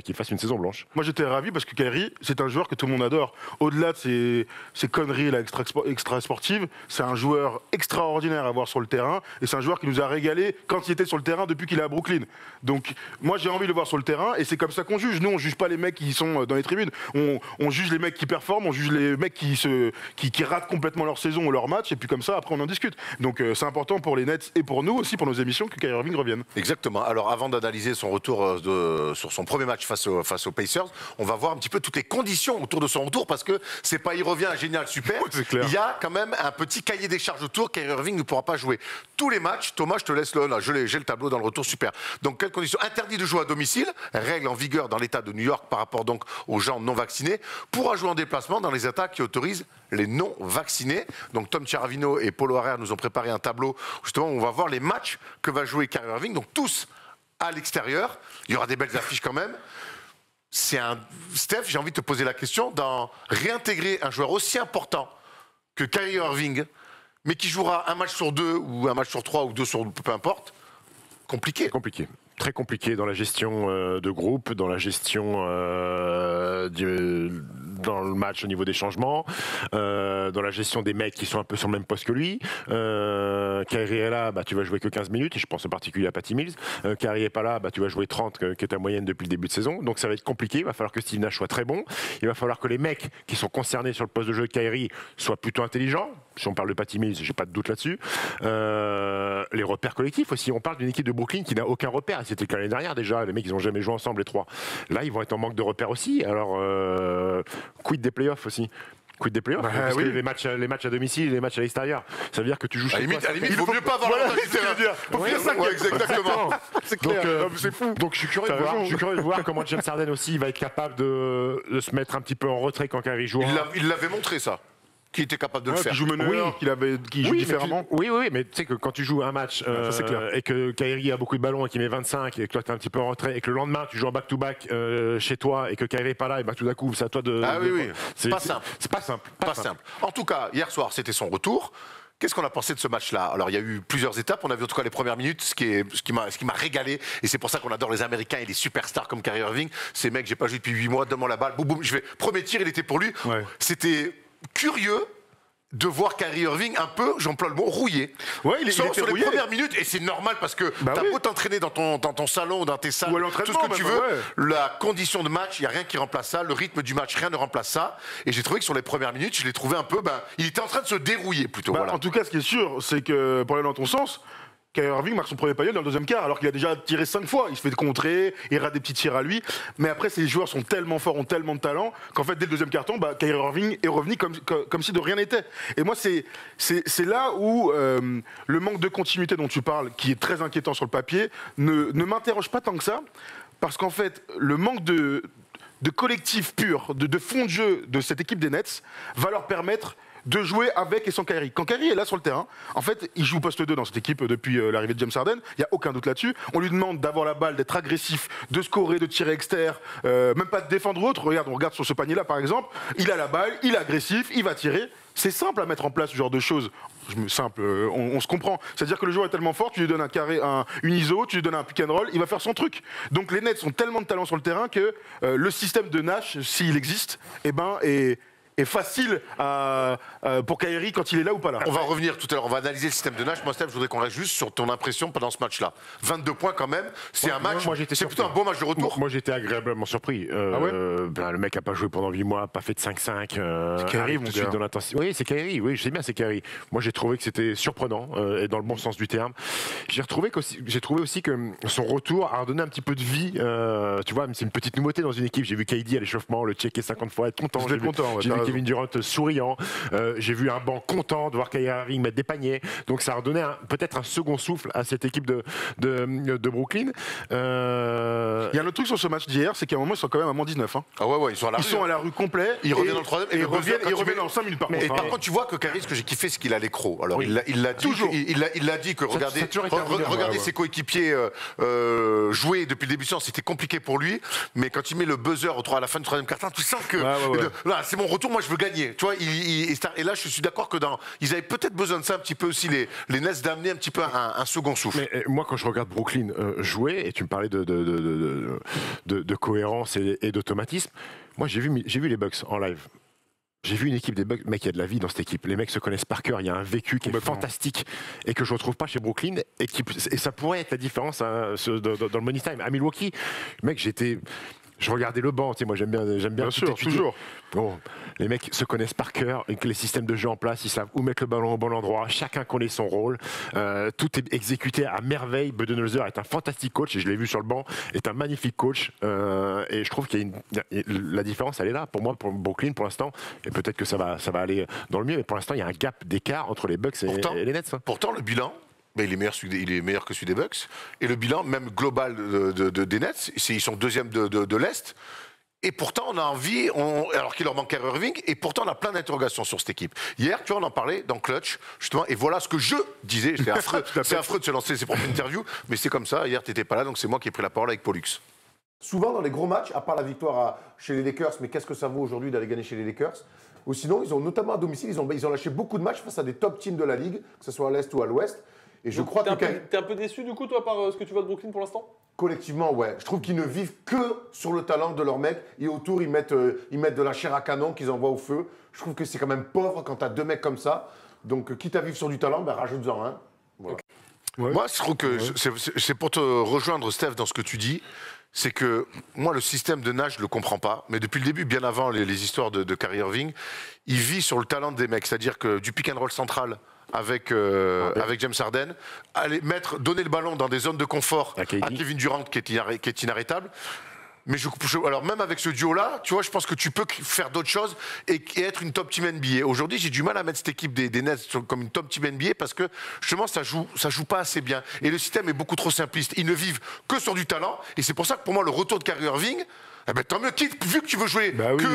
qu'il fasse une saison blanche. Moi, j'étais ravi parce que Kyrie, c'est un joueur que tout le monde adore. Au-delà de ses conneries là, extra sportive, c'est un joueur extraordinaire à voir sur le terrain et c'est un joueur qui nous a régalé quand il était sur le terrain depuis qu'il est à Brooklyn. Donc moi j'ai envie de le voir sur le terrain et c'est comme ça qu'on juge. Nous on juge pas les mecs qui sont dans les tribunes, on juge les mecs qui performent, on juge les mecs qui ratent complètement leur saison ou leur match et puis comme ça après on en discute. Donc c'est important pour les Nets et pour nous aussi pour nos émissions que Kyrie Irving revienne. Exactement. Alors avant d'analyser son retour sur son premier match face aux Pacers, on va voir un petit peu toutes les conditions autour de son retour parce que c'est pas il revient génial super. C'est clair. Il y a quand même un petit cahier des charges autour. Kyrie Irving ne pourra pas jouer tous les matchs. Thomas, je te laisse là. J'ai le tableau dans le retour, super. Donc, quelles conditions ? Interdit de jouer à domicile, règle en vigueur dans l'État de New York par rapport donc aux gens non vaccinés. Pourra jouer en déplacement dans les États qui autorisent les non vaccinés. Donc, Tom Chiaravino et Paulo Harrer nous ont préparé un tableau justement où on va voir les matchs que va jouer Kyrie Irving. Donc, tous à l'extérieur. Il y aura des belles affiches quand même. Steph, j'ai envie de te poser la question réintégrer un joueur aussi important que Kyrie Irving, mais qui jouera un match sur 2 ou un match sur 3 ou 2 sur peu importe, compliqué. Très compliqué dans la gestion de groupe, dans la gestion dans le match au niveau des changements, dans la gestion des mecs qui sont un peu sur le même poste que lui. Kyrie est là, tu vas jouer que 15 minutes, et je pense en particulier à Patty Mills. Kyrie est pas là, tu vas jouer 30, qui est ta moyenne depuis le début de saison. Donc ça va être compliqué, il va falloir que Steve Nash soit très bon. Il va falloir que les mecs qui sont concernés sur le poste de jeu de Kyrie soient plutôt intelligents. Si on parle de Patty Mills, j'ai pas de doute là-dessus. Les repères collectifs aussi. On parle d'une équipe de Brooklyn qui n'a aucun repère. C'était le cas l'année dernière déjà. Les mecs, ils n'ont jamais joué ensemble, les trois. Là, ils vont être en manque de repères aussi. Alors, quid des playoffs aussi. Quid des playoffs, parce que les matchs à domicile et les matchs à l'extérieur, ça veut dire que tu joues chez toi. À la limite, il vaut mieux pas avoir l'avantage du terrain. Faut faire ça, exactement. C'est clair. C'est fou. Donc je suis curieux de voir comment James Harden aussi va être capable de se mettre un petit peu en retrait quand Kyrie joue. Il l'avait montré ça. Qui était capable de le faire. Qui joue meneur, qui joue différemment. Oui, mais tu sais que quand tu joues un match et que Kyrie a beaucoup de ballons et qu'il met 25 et que toi tu es un petit peu en retrait et que le lendemain tu joues en back-to-back chez toi et que Kyrie n'est pas là, et tout d'un coup c'est à toi de... Ah oui. C'est pas simple. C'est pas simple. En tout cas, hier soir c'était son retour. Qu'est-ce qu'on a pensé de ce match-là? Alors, il y a eu plusieurs étapes. On a vu en tout cas les premières minutes, ce qui m'a régalé. Et c'est pour ça qu'on adore les Américains et les superstars comme Kyrie Irving. Ces mecs, j'ai pas joué depuis 8 mois, donne-moi la balle, boum, boum, premier tir, il était pour lui. Ouais. C'était curieux de voir Kyrie Irving un peu, j'emploie le mot, rouillé. Ouais, il sur était les premières minutes, et c'est normal parce que t'as beau t'entraîner dans ton salon, dans tes salles, tout ce que tu veux, la condition de match, il n'y a rien qui remplace ça, le rythme du match, rien ne remplace ça. Et j'ai trouvé que sur les premières minutes, je l'ai trouvé un peu, il était en train de se dérouiller plutôt. Voilà. En tout cas, ce qui est sûr, c'est que, pour aller dans ton sens, Kyrie Irving marque son premier panier dans le deuxième quart, alors qu'il a déjà tiré 5 fois. Il se fait contrer, il rate des petits tirs à lui. Mais après, ces joueurs sont tellement forts, ont tellement de talent, qu'en fait, dès le deuxième carton, Kyrie Irving est revenu comme si de rien n'était. Et moi, c'est là où le manque de continuité dont tu parles, qui est très inquiétant sur le papier, ne m'interroge pas tant que ça. Parce qu'en fait, le manque de collectif pur, de fond de jeu de cette équipe des Nets, va leur permettre de jouer avec et sans Kyrie. Quand Kyrie est là sur le terrain, en fait, il joue poste 2 dans cette équipe depuis l'arrivée de James Harden. Il n'y a aucun doute là-dessus. On lui demande d'avoir la balle, d'être agressif, de scorer, de tirer externe, même pas de défendre ou autre. On regarde sur ce panier-là, par exemple. Il a la balle, il est agressif, il va tirer. C'est simple à mettre en place ce genre de choses. Simple, on se comprend. C'est-à-dire que le joueur est tellement fort, tu lui donnes un carré, une ISO, tu lui donnes un pick and roll, il va faire son truc. Donc les Nets ont tellement de talent sur le terrain que le système de Nash, s'il existe, est facile pour Kyrie quand il est là ou pas là. On va revenir tout à l'heure, on va analyser le système de Nash. Moi, Steph, je voudrais qu'on reste juste sur ton impression pendant ce match-là. 22 points quand même, c'est un match, c'est plutôt un bon match de retour. Moi, j'étais agréablement surpris. Le mec n'a pas joué pendant 8 mois, pas fait de 5-5. C'est Kyrie, mon gars. Dans l'intensité. Oui, c'est Kyrie, oui, je sais bien, c'est Kyrie. Moi, j'ai trouvé que c'était surprenant, et dans le bon sens du terme. J'ai trouvé aussi que son retour a redonné un petit peu de vie. Tu vois, c'est une petite nouveauté dans une équipe. J'ai vu KD à l'échauffement, le checker 50 fois, être content. J'ai vu Kevin Durant souriant. J'ai vu un banc content de voir Kyrie Irving mettre des paniers. Donc ça a redonné peut-être un second souffle à cette équipe de Brooklyn. Il y a un autre truc sur ce match d'hier, c'est qu'à un moment ils sont quand même à moins 19. Hein. Ah ouais, ils sont à la rue. Ils sont à la rue complet. Ils reviennent dans le troisième. Et ils reviennent en 5 minutes par contre. Et par contre, tu vois que Kyrie, ce que j'ai kiffé, c'est qu'il a l'écro. Alors il l'a dit. Toujours. Il l'a dit que regardez ses coéquipiers jouer depuis le début de séance, c'était compliqué pour lui. Mais quand il met le buzzer à la fin du troisième quart-temps, tu sens que là, c'est mon retour. Moi, je veux gagner. Tu vois, et là, je suis d'accord que ils avaient peut-être besoin de ça un petit peu aussi, les Nets, d'amener un petit peu un second souffle. Mais moi, quand je regarde Brooklyn jouer, et tu me parlais de cohérence et d'automatisme, moi, j'ai vu les Bucks en live. J'ai vu une équipe des Bucks, mec, il y a de la vie dans cette équipe. Les mecs se connaissent par cœur, il y a un vécu qui est fantastique et que je ne retrouve pas chez Brooklyn. Et ça pourrait être la différence dans le Money Time. À Milwaukee, mec, je regardais le banc, tu sais, moi j'aime bien sûr, toujours. Bon, les mecs se connaissent par cœur, et que les systèmes de jeu en place, ils savent où mettre le ballon au bon endroit, chacun connaît son rôle, tout est exécuté à merveille. Budenholzer est un fantastique coach, et je l'ai vu sur le banc, est un magnifique coach, et je trouve la différence, elle est là, pour moi, pour Brooklyn, pour l'instant, et peut-être que ça va aller dans le mieux, mais pour l'instant, il y a un gap d'écart entre les Bucks et les Nets. Pourtant, le bilan... Mais il est meilleur que celui des Bucks. Et le bilan, même global des Nets, ils sont deuxième de l'Est. Et pourtant, on a envie, alors qu'il leur manque Kyrie Irving, et pourtant, on a plein d'interrogations sur cette équipe. Hier, tu vois, on en parlait dans Clutch, justement, et voilà ce que je disais. C'est affreux de se lancer ses propres interviews, mais c'est comme ça. Hier, tu n'étais pas là, donc c'est moi qui ai pris la parole avec Pollux. Souvent, dans les gros matchs, à part la victoire chez les Lakers, mais qu'est-ce que ça vaut aujourd'hui d'aller gagner chez les Lakers? Ou sinon, ils ont notamment à domicile, ils ont lâché beaucoup de matchs face à des top teams de la Ligue, que ce soit à l'Est ou à l'Ouest. Et je crois que t'es un peu déçu du coup toi par ce que tu vois de Brooklyn pour l'instant? Collectivement, ouais. Je trouve qu'ils ne vivent que sur le talent de leurs mecs et autour ils mettent de la chair à canon qu'ils envoient au feu. Je trouve que c'est quand même pauvre quand t'as deux mecs comme ça. Donc quitte à vivre sur du talent, rajoute-en un. Voilà. Okay. Ouais. Moi, je trouve que c'est pour te rejoindre, Steph, dans ce que tu dis. C'est que moi, le système de Nash, je ne le comprends pas. Mais depuis le début, bien avant les histoires de Kyrie Irving, il vit sur le talent des mecs. C'est-à-dire que du pick and roll central avec James Harden, donner le ballon dans des zones de confort à Kevin Durant qui est inarrêtable. Mais alors même avec ce duo-là, tu vois, je pense que tu peux faire d'autres choses et être une top team NBA. Aujourd'hui, j'ai du mal à mettre cette équipe des Nets comme une top team NBA parce que justement, ça joue pas assez bien. Et le système est beaucoup trop simpliste. Ils ne vivent que sur du talent. Et c'est pour ça que pour moi, le retour de Kyrie Irving, tant mieux, vu que tu veux jouer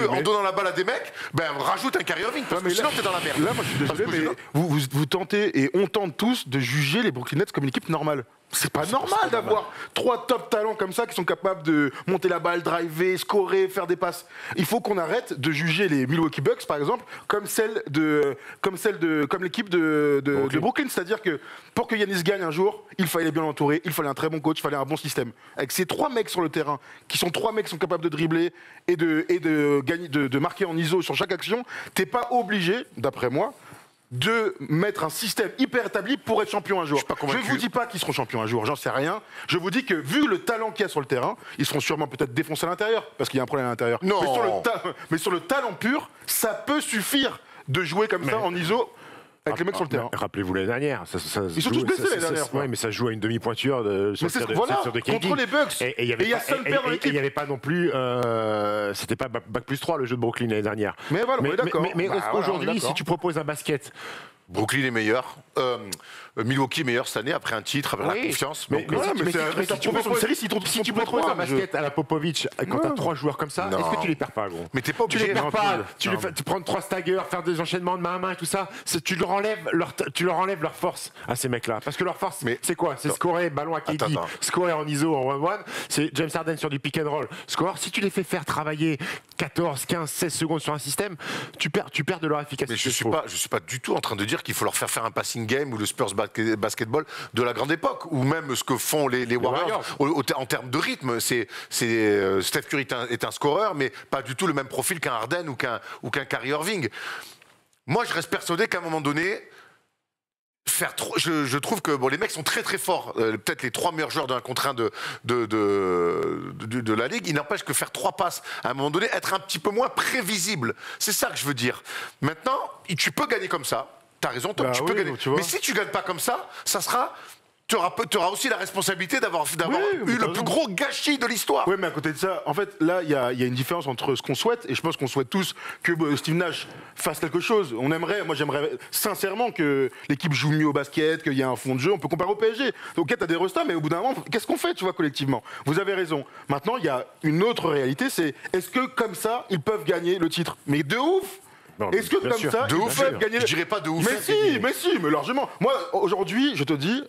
en donnant la balle à des mecs, rajoute un Kyrie Irving, parce que sinon t'es dans la merde. Là, moi je suis désolé, mais vous tentez et on tente tous de juger les Brooklyn Nets comme une équipe normale. C'est pas normal d'avoir 3 top talents comme ça qui sont capables de monter la balle, driver, scorer, faire des passes. Il faut qu'on arrête de juger les Milwaukee Bucks, par exemple, comme l'équipe de Brooklyn. C'est-à-dire que pour que Giannis gagne un jour, il fallait bien l'entourer, il fallait un très bon coach, il fallait un bon système. Avec ces 3 mecs sur le terrain, qui sont 3 mecs qui sont capables de dribbler et de marquer en ISO sur chaque action, t'es pas obligé, d'après moi, de mettre un système hyper établi pour être champion un jour. Je ne vous dis pas qu'ils seront champions un jour, j'en sais rien. Je vous dis que vu le talent qu'il y a sur le terrain, ils seront sûrement peut-être défoncés à l'intérieur, parce qu'il y a un problème à l'intérieur. Non. Mais sur le talent pur, ça peut suffire de jouer comme ça en ISO avec les mecs sur le terrain. Rappelez-vous l'année dernière. Ils sont tous blessés l'année dernière. Oui, mais ça joue à une demi-pointure sur de KD. Contre les Bucks. Et il y a Samper dans l'équipe. Il n'y avait pas non plus... c'était pas bac plus 3 le jeu de Brooklyn l'année dernière. Mais voilà, on est d'accord. Mais aujourd'hui, si tu proposes un basket Brooklyn est meilleur. Milwaukee est meilleur cette année après un titre, après la confiance. Mais, Donc, si tu proposes un basket à la Popovic, quand t'as 3 joueurs comme ça, est-ce que tu les perds pas, gros? mais t'es pas Tu obligé. les perds pas. Tu prends 3 staggers, faire des enchaînements de main à main et tout ça. Tu leur enlèves leur force à ces mecs-là. Parce que leur force, c'est quoi? C'est scorer, ballon à KD, scorer en ISO, en 1-1. C'est James Harden sur du pick and roll. Score. Si tu les fais faire travailler 14, 15, 16 secondes sur un système, tu perds de leur efficacité. Mais je suis pas du tout en train de dire qu'il faut leur faire un passing game ou le Spurs basketball de la grande époque, ou même ce que font les Warriors en termes de rythme. Steph Curry est un scoreur, mais pas du tout le même profil qu'un Harden ou qu'un Kyrie Irving. Moi, je reste persuadé qu'à un moment donné, je trouve que les mecs sont très très forts, peut-être les 3 meilleurs joueurs d'un contre 1 de la ligue. Il n'empêche que faire 3 passes à un moment donné, être un petit peu moins prévisible. C'est ça que je veux dire. Maintenant, tu peux gagner comme ça. T'as raison, Tom, tu peux gagner. Mais si tu gagnes pas comme ça, tu auras aussi la responsabilité d'avoir eu le plus gros gâchis de l'histoire. Oui, mais à côté de ça, en fait, là, il y a une différence entre ce qu'on souhaite, et je pense qu'on souhaite tous que Steve Nash fasse quelque chose. Moi, j'aimerais sincèrement que l'équipe joue mieux au basket, qu'il y ait un fond de jeu. On peut comparer au PSG. Ok, t'as des restats, mais au bout d'un moment, qu'est-ce qu'on fait, tu vois, collectivement? Vous avez raison. Maintenant, il y a une autre réalité, c'est est-ce que comme ça, ils peuvent gagner le titre? Mais de ouf! Est-ce que comme ça, ils peuvent gagner? Je dirais pas de ouf. Mais largement. Moi, aujourd'hui, je te dis,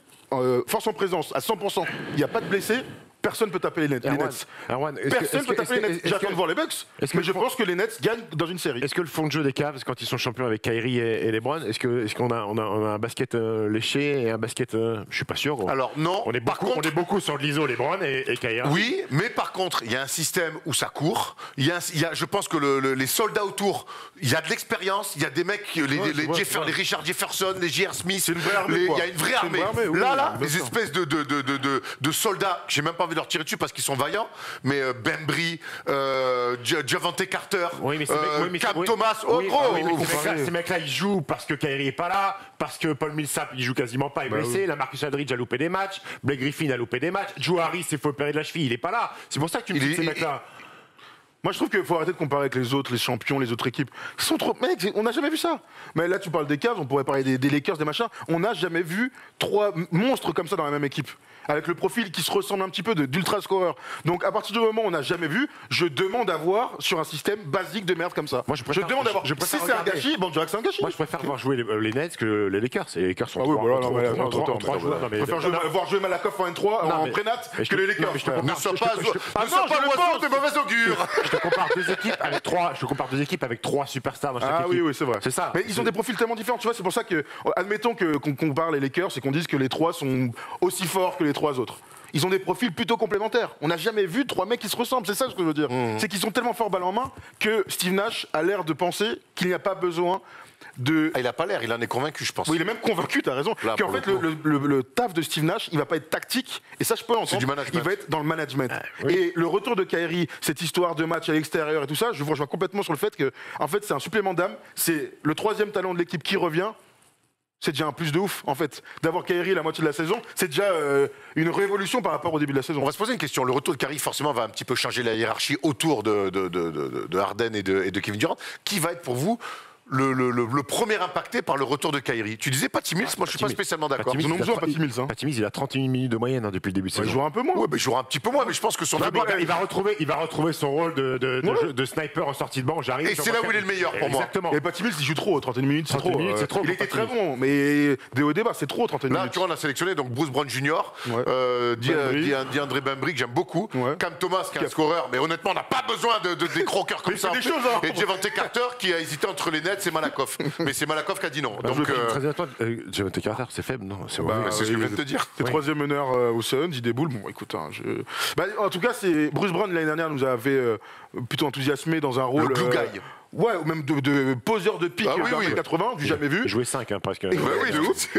force en présence, à 100%, il n'y a pas de blessés. Personne ne peut taper les Nets. Personne ne peut taper les Nets. J'attends de voir les Bucks, mais je pense que les Nets gagnent dans une série. Est-ce que le fond de jeu des Cavs, quand ils sont champions avec Kyrie et LeBron, est-ce qu'on a un basket léché et un basket... je suis pas sûr. Gros. Alors non, on est beaucoup sur l'ISO, LeBron et Kyrie. Oui, mais par contre, il y a un système où ça court. Je pense que les soldats autour, il y a de l'expérience. Il y a des mecs, les Richard Jefferson, les J.R. Smith. Il y a une vraie armée. Les espèces de soldats, j'ai même pas envie de leur tirer dessus parce qu'ils sont vaillants, mais Bembry, Javante Carter, Cam Thomas, ces mecs-là, ils jouent parce que Kyrie est pas là, parce que Paul Millsap, il joue quasiment pas, il est blessé, la Marcus Aldridge a loupé des matchs, Blake Griffin a loupé des matchs, Joe Harris s'est fait opérer de la cheville, il est pas là. C'est pour ça que tu me dis ces mecs-là. Moi, je trouve qu'il faut arrêter de comparer avec les autres, les champions, les autres équipes. Ils sont trop... Mec, on n'a jamais vu ça. Mais là, tu parles des Cavs, on pourrait parler des Lakers, des machins. On n'a jamais vu 3 monstres comme ça dans la même équipe. Avec le profil qui se ressemble un petit peu d'ultra scoreur. Donc, à partir du moment où on n'a jamais vu, je demande à voir sur un système basique de merde comme ça. Moi, je demande à voir. Si c'est un gâchis, bon, je dirais que c'est un gâchis. Moi, je préfère voir jouer les Nets que les Lakers. Et les Lakers sont trois joueurs. Je préfère voir jouer Malakoff en N3 en prénat que les Lakers. Ne sois pas l'oiseau de mauvais augure. Je te compare 2 équipes avec 3 superstars dans chaque équipe. Ah oui, c'est vrai. C'est ça. Mais ils ont des profils tellement différents, tu vois, c'est pour ça que, admettons qu'on compare les Lakers et qu'on dise que les 3 sont aussi forts que les 3 autres. Ils ont des profils plutôt complémentaires. On n'a jamais vu 3 mecs qui se ressemblent, c'est ça ce que je veux dire. C'est qu'ils sont tellement forts balle en main que Steve Nash a l'air de penser qu'il n'y a pas besoin de... il a pas l'air, il en est convaincu, je pense. Oui, il est même convaincu, t'as raison. Qu'en fait, le taf de Steve Nash, il va pas être tactique, et ça je peux l'entendre, il va être dans le management. Et le retour de Kyrie, cette histoire de match à l'extérieur et tout ça, je vous rejoins complètement sur le fait que, en fait, c'est un supplément d'âme, c'est le 3e talent de l'équipe qui revient. C'est déjà un plus de ouf, en fait. D'avoir Kyrie la moitié de la saison, c'est déjà une révolution par rapport au début de la saison. On va se poser une question. Le retour de Kyrie, forcément, va un petit peu changer la hiérarchie autour de Harden et de Kevin Durant. Qui va être pour vous le premier impacté par le retour de Kyrie? Tu disais Patty Mills, moi je suis pas spécialement d'accord. Ils en ont besoin, Patty Mills. Patty Mills, il a 31 minutes de moyenne depuis le début de saison. Il jouera un peu moins. Ouais, il jouera un petit peu moins, mais je pense que son il va retrouver son rôle de sniper en sortie de banc. J'arrive. Et c'est là où il est le meilleur pour moi. Exactement. Et Patty Mills, il joue trop. 31 minutes, c'est trop. Il était très bon, mais au débat, c'est trop 31 minutes. Là, tu vois, on a sélectionné donc Bruce Brown Jr., DeAndre Bembry, que j'aime beaucoup, Cam Thomas, qui est un scoreur, mais honnêtement, on n'a pas besoin des croqueurs comme ça. Et Javante Carter, qui a hésité entre les Nets et Malakoff. Mais c'est Malakoff qui a dit non. Donc, Javante Carter, c'est faible, non? C'est ce que je viens de te dire. C'est 3e meneur au Suns, il déboule. Bon, écoute, en tout cas, Bruce Brown l'année dernière nous avait plutôt enthousiasimé dans un rôle. Le glue guy. Ouais, ou même de poseur de pique dans les 80, j'ai jamais vu. Jouer 5, presque. Et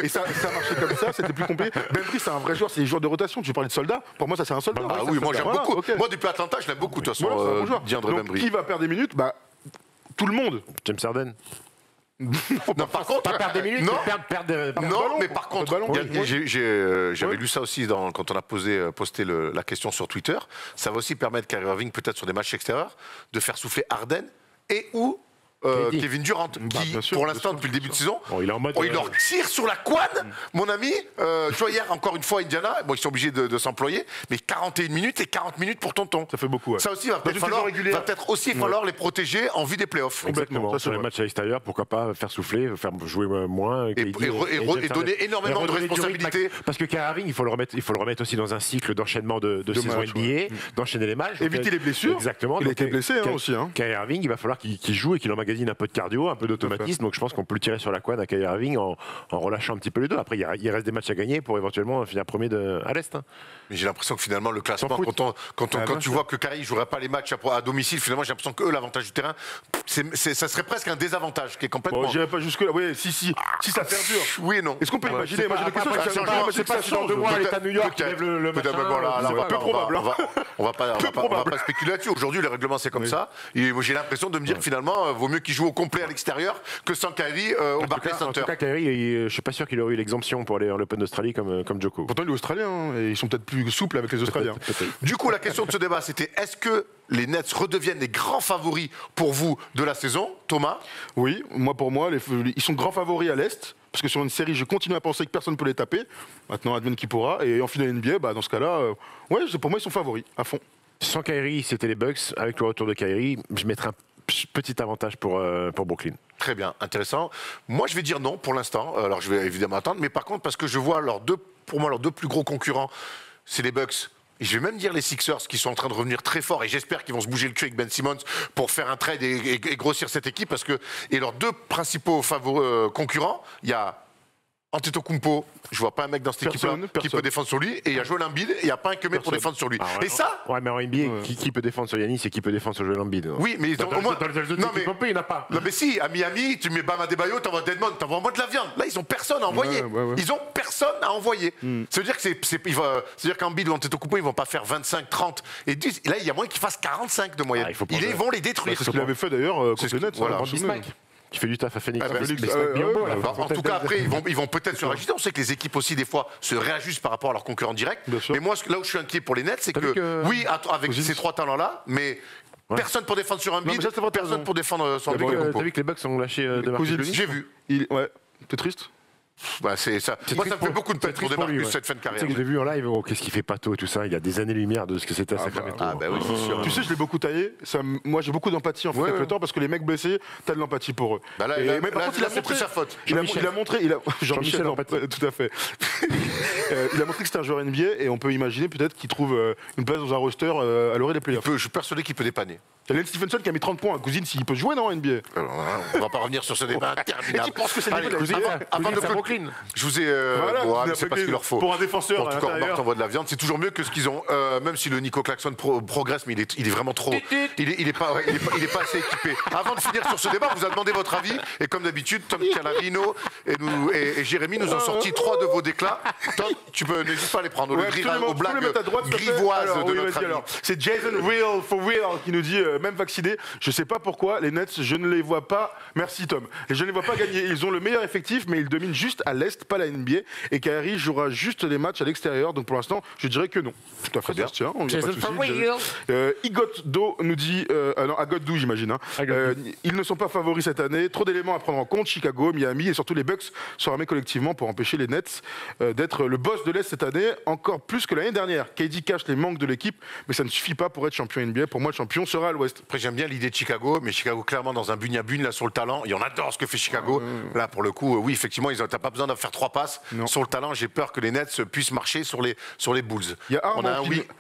ça marchait comme ça, c'était plus complet. Bembry, c'est un vrai joueur, c'est des joueurs de rotation. Tu parlais de soldats, pour moi, ça c'est un soldat. Ah oui, moi j'aime beaucoup. Moi, depuis Atlanta, je l'aime beaucoup, de toute façon, DeAndre Bembry. Qui va perdre des minutes? Tout le monde. James Harden. Non, par contre, pas perdre des minutes, non, mais par contre, j'avais lu ça aussi quand on a posté la question sur Twitter. Ça va aussi permettre Kyrie Irving, peut-être sur des matchs extérieurs, de faire souffler Harden et ou Kevin Durant, qui bien sûr, pour bien l'instant sûr, depuis le début de saison, Bon, il est en mode. il leur tire sur la couenne, mon ami. Tu vois, hier encore une fois Indiana, bon ils sont obligés de s'employer, mais 41 minutes et 40 minutes pour Tonton. Ça fait beaucoup. Ouais. Ça aussi va peut-être aussi falloir les protéger en vue des playoffs. Exactement. Ça, c'est Sur les vrai. matchs à l'extérieur, pourquoi pas faire souffler, faire jouer moins. Et donner énormément de responsabilités. Parce que Kyrie Irving, il faut le remettre aussi dans un cycle d'enchaînement de saison matchs, NBA, d'enchaîner les matchs. Éviter les blessures. Exactement. Il a Donc, été blessé aussi. Kyrie Irving, il va falloir qu'il joue et qu'il emmagasine un peu de cardio, un peu d'automatisme. Donc je pense qu'on peut le tirer sur la couenne à Kyrie Irving en relâchant un petit peu les deux. Après, il reste des matchs à gagner pour éventuellement finir premier à l'Est. Mais j'ai l'impression que finalement le classement, S'en foutent. quand tu vois que Kyrie ne jouerait pas les matchs à domicile, finalement j'ai l'impression qu'eux, l'avantage du terrain, ça serait presque un désavantage qui est complètement. Bon, j'irai pas jusque-là. Oui, si ça perdure. Oui et non. Est-ce qu'on peut imaginer? Moi, j'ai des questions. Je sais pas si dans 2 mois, l'État de New York lève le machin. On va pas spéculer là-dessus. Aujourd'hui, le règlement c'est comme ça. Et j'ai l'impression de me dire finalement, vaut mieux qu'il joue au complet à l'extérieur que sans Kyrie au Barclays En Center. tout cas, Kyrie, je suis pas sûr qu'il aurait eu l'exemption pour aller à l'Open d'Australie comme Djoko. Pourtant, il est australien. Hein, et ils sont peut-être plus souples avec les Australiens. Du coup, la question de ce débat, c'était est-ce que les Nets redeviennent les grands favoris pour vous de la saison, Thomas? Oui, pour moi, ils sont grands favoris à l'Est. Parce que sur une série, je continue à penser que personne ne peut les taper. Maintenant, advienne qui pourra. Et en finale NBA, dans ce cas-là, pour moi, ils sont favoris, à fond. Sans Kyrie, c'était les Bucks. Avec le retour de Kyrie, je mettrais un petit avantage pour Brooklyn. Très bien, intéressant. Moi, je vais dire non pour l'instant. Alors, je vais évidemment attendre. Mais par contre, parce que je vois pour moi, leurs deux plus gros concurrents, c'est les Bucks. Et je vais même dire les Sixers qui sont en train de revenir très fort et j'espère qu'ils vont se bouger le cul avec Ben Simmons pour faire un trade et grossir cette équipe et leurs deux principaux concurrents, il y a Antetokounmpo, je vois pas un mec dans cette équipe-là qui peut défendre sur lui, et il y a Joel Embiid, et il n'y a pas un que mec pour défendre sur lui. Et ça. Ouais, mais en NBA, qui peut défendre sur Giannis et qui peut défendre sur Joel Embiid? Oui, mais au moins. Non, mais il n'y en a pas. Non, mais si, à Miami, tu mets Bam Adebayo, t'envoies Deadmon, t'envoies au moins de la viande. Là, ils ont personne à envoyer. Ils ont personne à envoyer. Ça veut dire que c'est-à-dire qu'Embiid ou Antetokounmpo, ils vont pas faire 25, 30 et 10. Et là, il y a moyen qu'ils fassent 45 de moyenne. Ils vont les détruire. C'est ce qu'il avait fait d'ailleurs contre les Nets. Voilà. Qui fait du taf à Phoenix. En tout cas, après, ils vont peut-être se réajuster. On sait que les équipes aussi, des fois, se réajustent par rapport à leurs concurrents directs. Mais moi, là où je suis inquiet pour les Nets, c'est que, oui, avec ces trois talents-là, mais personne pour défendre sur Embiid, personne pour défendre sur Antetokounmpo. T'as vu que les Bucks ont lâché de Marcus Cousins? J'ai vu. Ouais, t'es triste? C'est ça. Moi, ça me fait beaucoup de peine pour Demarcus cette fin de carrière. Tu sais que j'ai vu en live, qu'est-ce qu'il fait Pato et tout ça. Il y a des années-lumière de ce que c'était à Sacramento. Ah, bah oui, c'est sûr. Tu sais, je l'ai beaucoup taillé. Moi, j'ai beaucoup d'empathie en fait avec le temps parce que les mecs blessés, t'as de l'empathie pour eux. Bah là, mais par contre, il a montré sa faute. Il a montré. Jean-Michel, tout à fait. Il a montré que c'était un joueur NBA et on peut imaginer peut-être qu'il trouve une place dans un roster à l'orée des playoffs. Je suis persuadé qu'il peut dépanner. Il y a Lane Stephenson qui a mis 30 points à Cousins, s'il peut jouer dans NBA. On va pas revenir sur ce débat interminable. Et qui pense que c'est le niveau avant de Brooklyn. Je vous ai. C'est pas ce qu'il leur faut. Pour un défenseur. En tout cas, on t'envoie de la viande. C'est toujours mieux que ce qu'ils ont. Même si le Nico Claxton progresse, mais il est vraiment trop. Il est pas assez équipé. Avant de finir sur ce débat, on vous a demandé votre avis. Et comme d'habitude, Tom Calarino et Jérémy nous ont sorti 3 de vos déclats. Tom, n'hésite pas à les prendre. Aux blagues grivoises de notre ami. C'est Jason Real for Real qui nous dit, même vacciné, je sais pas pourquoi, les Nets, je ne les vois pas. Merci Tom. Je ne les vois pas gagner. Ils ont le meilleur effectif, mais ils dominent juste à l'Est, pas la NBA. Et Kyrie jouera juste les matchs à l'extérieur. Donc pour l'instant, je dirais que non. Tout à fait bien. Tiens, on Jason for Real. Igoddo nous dit, non, Agodou j'imagine. Ils ne sont pas favoris cette année. Trop d'éléments à prendre en compte. Chicago, Miami et surtout les Bucks sont armés collectivement pour empêcher les Nets d'être le boss de l'Est cette année, encore plus que l'année dernière. KD cache les manques de l'équipe, mais ça ne suffit pas pour être champion NBA. Pour moi, le champion sera à l'Ouest. Après, j'aime bien l'idée de Chicago, mais Chicago, clairement, dans un bugne-à-bugne, là, sur le talent, et on adore ce que fait Chicago. Là, pour le coup, oui, effectivement, t'as pas besoin de faire 3 passes. Non. Sur le talent, j'ai peur que les Nets puissent marcher sur les Bulls. Il y a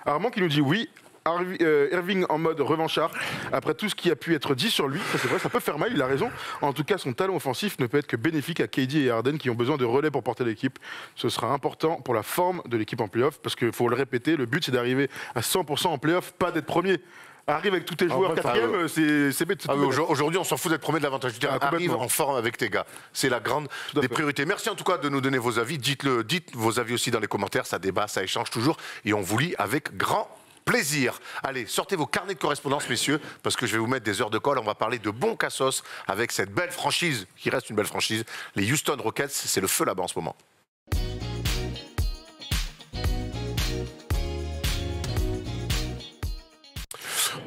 Armand qui nous dit oui. Irving en mode revanchard, après tout ce qui a pu être dit sur lui, ça c'est vrai, ça peut faire mal, il a raison. En tout cas, son talent offensif ne peut être que bénéfique à KD et Harden qui ont besoin de relais pour porter l'équipe. Ce sera important pour la forme de l'équipe en playoff, parce qu'il faut le répéter, le but c'est d'arriver à 100% en playoff, pas d'être premier. Arrive avec tous tes joueurs quatrième, c'est bête. Aujourd'hui, on s'en fout d'être premier de l'avantage du terrain. Arrive en forme avec tes gars. C'est la grande des priorités. Merci en tout cas de nous donner vos avis. Dites vos avis aussi dans les commentaires. Ça débat, ça échange toujours. Et on vous lit avec grand plaisir. Allez, sortez vos carnets de correspondance, messieurs, parce que je vais vous mettre des heures de colle. On va parler de bon cassos avec cette belle franchise, qui reste une belle franchise. Les Houston Rockets, c'est le feu là-bas en ce moment.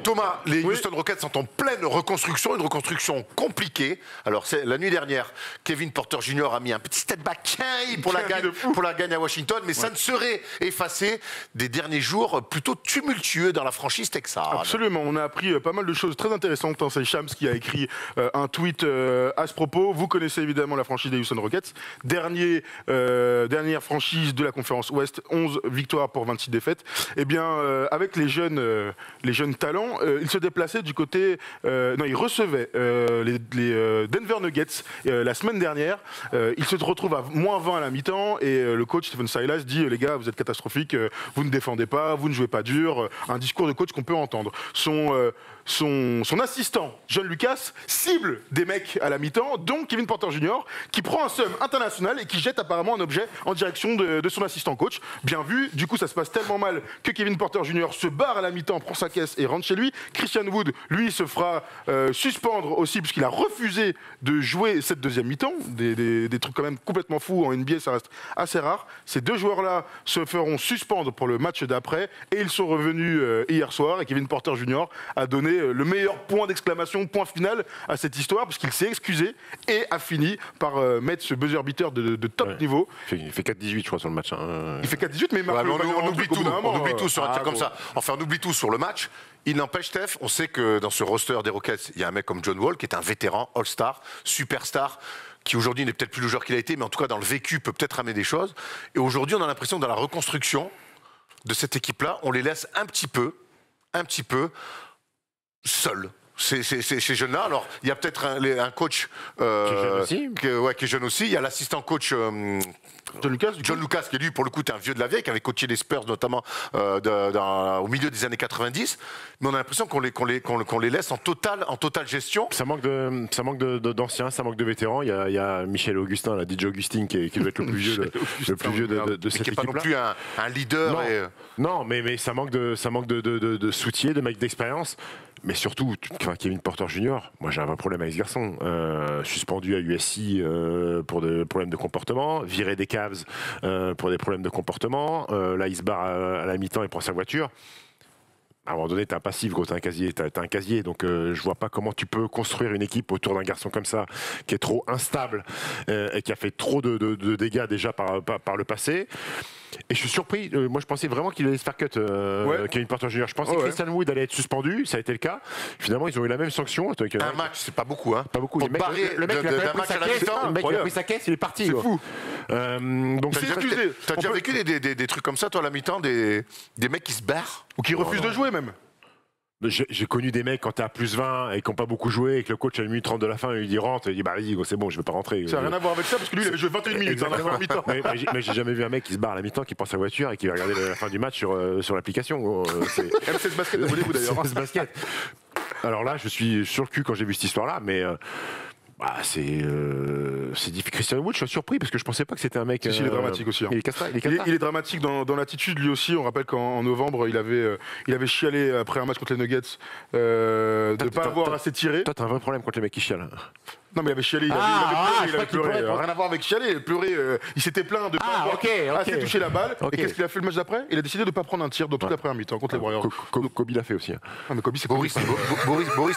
Thomas, les Houston Rockets sont en pleine reconstruction, une reconstruction compliquée. Alors, la nuit dernière, Kevin Porter Jr. a mis un petit step back pour la gagne à Washington, mais ça ne serait effacé des derniers jours plutôt tumultueux dans la franchise texane. Absolument, on a appris pas mal de choses très intéressantes. C'est Shams qui a écrit un tweet à ce propos. Vous connaissez évidemment la franchise des Houston Rockets. Dernière franchise de la conférence Ouest, 11 victoires pour 26 défaites. Eh bien, avec les jeunes talents, il se déplaçait du côté... il recevait les Denver Nuggets la semaine dernière. Il se retrouve à moins 20 à la mi-temps et le coach Stephen Silas dit les gars, vous êtes catastrophiques, vous ne défendez pas, vous ne jouez pas dur. Un discours de coach qu'on peut entendre. Son assistant, John Lucas, cible des mecs à la mi-temps, dont Kevin Porter Jr., qui prend un seum international et qui jette apparemment un objet en direction de son assistant coach. Bien vu, du coup ça se passe tellement mal que Kevin Porter Jr. se barre à la mi-temps, prend sa caisse et rentre chez lui. Christian Wood, lui, se fera suspendre aussi puisqu'il a refusé de jouer cette deuxième mi-temps. Des trucs quand même complètement fous en NBA, ça reste assez rare. Ces deux joueurs-là se feront suspendre pour le match d'après et ils sont revenus hier soir et Kevin Porter Jr. a donné le meilleur point d'exclamation, point final à cette histoire puisqu'il s'est excusé et a fini par mettre ce buzzer beater de top niveau. Il fait 4-18 je crois sur le match. Il fait 4-18 mais il marque on oublie tout sur un tir comme ça. Enfin on oublie tout sur le match. Il n'empêche, Steph, on sait que dans ce roster des Rockets, il y a un mec comme John Wall qui est un vétéran, All-Star, superstar, qui aujourd'hui n'est peut-être plus le joueur qu'il a été, mais en tout cas dans le vécu peut peut-être ramener des choses. Et aujourd'hui, on a l'impression que dans la reconstruction de cette équipe-là, on les laisse un petit peu seuls. Ces jeunes-là. Alors, il y a peut-être un coach qui est jeune aussi. Qui est jeune aussi. Il y a l'assistant coach John Lucas, qui lui, pour le coup, est un vieux de la vieille, qui avait coaché les Spurs, notamment au milieu des années 90. Mais on a l'impression qu'on les laisse en totale gestion. Ça manque d'anciens, ça manque de vétérans. Il y a Michel Augustin, là, DJ Augustin, qui doit être le plus vieux de cette équipe-là. Qui n'est pas non plus un leader. Non, mais ça manque de soutien, de mecs d'expérience. Mais surtout, Kevin Porter Jr., moi j'ai un vrai problème avec ce garçon. Suspendu à USC pour des problèmes de comportement, viré des Cavs pour des problèmes de comportement. Là, il se barre à la mi-temps et prend sa voiture. À un moment donné, t'as un passif, gros, t'as un casier. Donc, je vois pas comment tu peux construire une équipe autour d'un garçon comme ça, qui est trop instable et qui a fait trop de dégâts déjà par le passé. Et je suis surpris. Moi, je pensais vraiment qu'il allait se faire cut, Kevin Porter Jr. Je pensais que Christian Wood allait être suspendu. Ça a été le cas. Finalement, ils ont eu la même sanction. Un match, c'est pas beaucoup. Hein. Pas beaucoup. Le mec, il a pris sa caisse, il est parti. C'est fou. Donc, t'as déjà vécu des trucs comme ça, toi, à la mi-temps, des mecs qui se barrent ou qui refusent de jouer même. J'ai connu des mecs quand t'es à plus 20 et qui n'ont pas beaucoup joué et que le coach a mis 30 de la fin et lui dit rentre et il dit bah vas-y c'est bon je veux pas rentrer. Ça n'a rien à voir avec ça parce que lui il avait joué 21 minutes dans la fin mi-temps. Mais j'ai jamais vu un mec qui se barre à la mi-temps, qui prend sa voiture et qui va regarder la fin du match sur l'application. M16 Basket, abonnez-vous d'ailleurs. M16 Basket. Alors là je suis sur le cul quand j'ai vu cette histoire là mais... c'est difficile. Christian Wood, je suis surpris parce que je pensais pas que c'était un mec. Il est dramatique aussi. Hein. Il est dramatique dans l'attitude lui aussi. On rappelle qu'en novembre, il avait chialé après un match contre les Nuggets de ne pas avoir assez tiré. Toi, t'as un vrai problème contre les mecs qui chialent. Non, mais il avait chialé, il avait pleuré. Rien à voir avec chialer, il pleurait. Il s'était plaint de ne pas avoir assez touché la balle. Et qu'est-ce qu'il a fait le match d'après? Il a décidé de ne pas prendre un tir dans toute la première mi-temps contre les Warriors. Kobe l'a fait aussi. Ah, mais Kobe, c'est Boris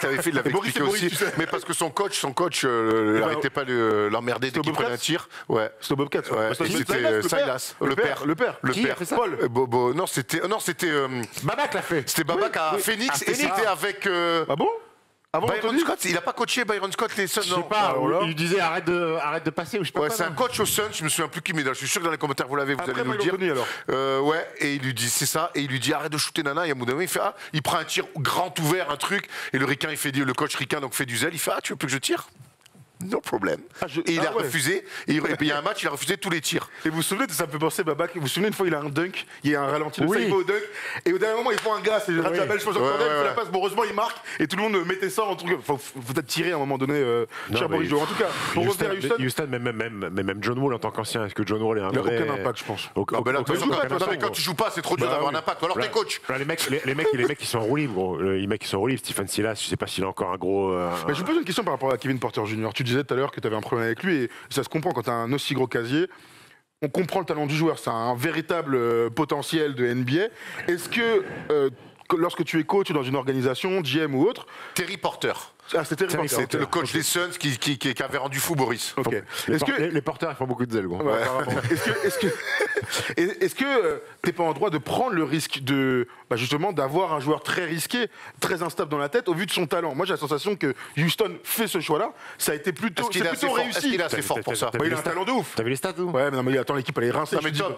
l'avait fait, il l'avait expliqué aussi. Mais parce que son coach n'arrêtait pas de l'emmerder dès qu'il prenait un tir. Ouais. C'était Bobcat. C'était Silas, le père. Qui a fait ça? Non, c'était Babac l'a fait. C'était Babac à Phoenix et c'était avec. Ah bon? Byron Scott, il n'a pas coaché Byron Scott les Suns. Je sais pas, il lui disait arrête de passer ou je sais pas. C'est un coach aux Suns, je me souviens plus qui, mais je suis sûr que dans les commentaires vous l'avez, vous allez nous le dire. Et il lui dit c'est ça, et il lui dit arrête de shooter Nana, et à Moudaoui, il fait il prend un tir grand ouvert, un truc, et le ricain, le coach ricain donc fait du zèle, il fait tu veux plus que je tire? No problème. Et il a refusé. Et il y a un match, il a refusé tous les tirs. Et vous vous souvenez, ça me fait penser, Babac, vous vous souvenez une fois, il a un dunk, il y a un ralenti, il va au dunk, et au dernier moment, il prend un gars, il rate la balle, je pense, il fait la passe, bon, heureusement, il marque, et tout le monde mettait ça en truc. Faut peut-être tirer à un moment donné, cher Boris Jo. En tout cas, pour revenir à Houston, même John Wall en tant qu'ancien, est-ce que John Wall est un vrai... Il n'a aucun impact, je pense. Quand tu joues pas, c'est trop dur d'avoir un impact. Alors t'es coach. Les mecs qui sont en roue libre, gros. Les mecs qui sont en roue libre, Stephen Silas, je sais pas s'il a encore un gros... Je me pose une question par rapport à Kevin Porter Jr. Tu disais tout à l'heure que tu avais un problème avec lui et ça se comprend quand tu as un aussi gros casier. On comprend le talent du joueur, c'est un véritable potentiel de NBA. Est-ce que lorsque tu es coach dans une organisation, GM ou autre. Terry Porter. Ah, c'était Terry Porter. C'était le coach des Suns qui avait rendu fou Boris. Ok. Les porteurs, ils font beaucoup de zèle, gros. Ouais, apparemment. Est-ce que t'es pas en droit de prendre le risque de justement d'avoir un joueur très risqué, très instable dans la tête au vu de son talent? Moi j'ai la sensation que Houston fait ce choix-là, ça a été plutôt réussi. Est-ce qu'il est assez fort pour ça? Il a un talent de ouf. T'as vu les stats, ou? Ouais, mais non, mais attends, l'équipe elle est rincée. Non, mais Tom,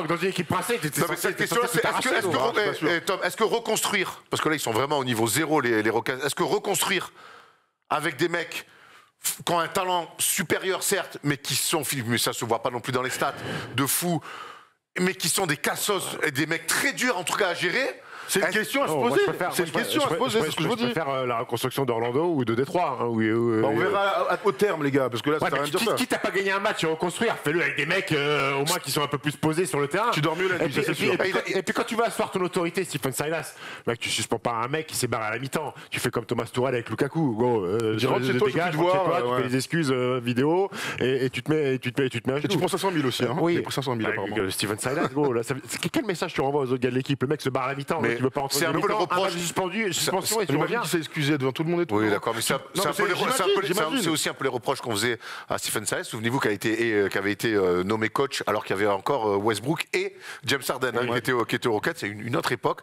Dans une équipe princée, cette question, est-ce que reconstruire, parce que là ils sont vraiment au niveau zéro les Rockets, est-ce que reconstruire avec des mecs qui ont un talent supérieur certes, mais qui sont, mais ça se voit pas non plus dans les stats, de fous, mais qui sont des cassos et des mecs très durs en tout cas à gérer? C'est une question à se poser. C'est une question à se poser, c'est ce que je vous dis. Je préfère la reconstruction d'Orlando ou de Détroit. On verra au terme, les gars, parce que là, ça sert à rien de dire ça. Quitte à pas gagner un match et reconstruire, fais-le avec des mecs au moins qui sont un peu plus posés sur le terrain. Tu dors mieux la nuit, ça c'est sûr. Et puis quand tu vas asseoir ton autorité, Stephen Silas, mec, tu suspends pas un mec qui s'est barré à la mi-temps. Tu fais comme Thomas Tuchel avec Lukaku. Tu rentres chez toi, tu fais les excuses vidéo et tu te mets à genoux. Et tu prends 500 000 aussi, hein? Oui. Tu prends 500 000 apparemment. Stephen Silas, gros, quel message tu renvoies aux autres gars de l'équipe? Le mec se barre à la mi-temps, tu veux pas rentrer. C'est un peu le reproche. Suspension et tu J'imagine reviens. qu'il s'est excusé devant tout le monde et tout. Oui, d'accord, mais c'est aussi un peu les reproches qu'on faisait à Stephen Silas. Souvenez-vous qu'il avait été nommé coach alors qu'il y avait encore Westbrook et James Harden qui étaient au Rockets. C'est une autre époque.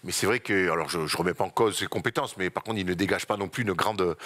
Mais c'est vrai que, alors je remets pas en cause ses compétences, mais par contre, il ne dégage pas non plus une grande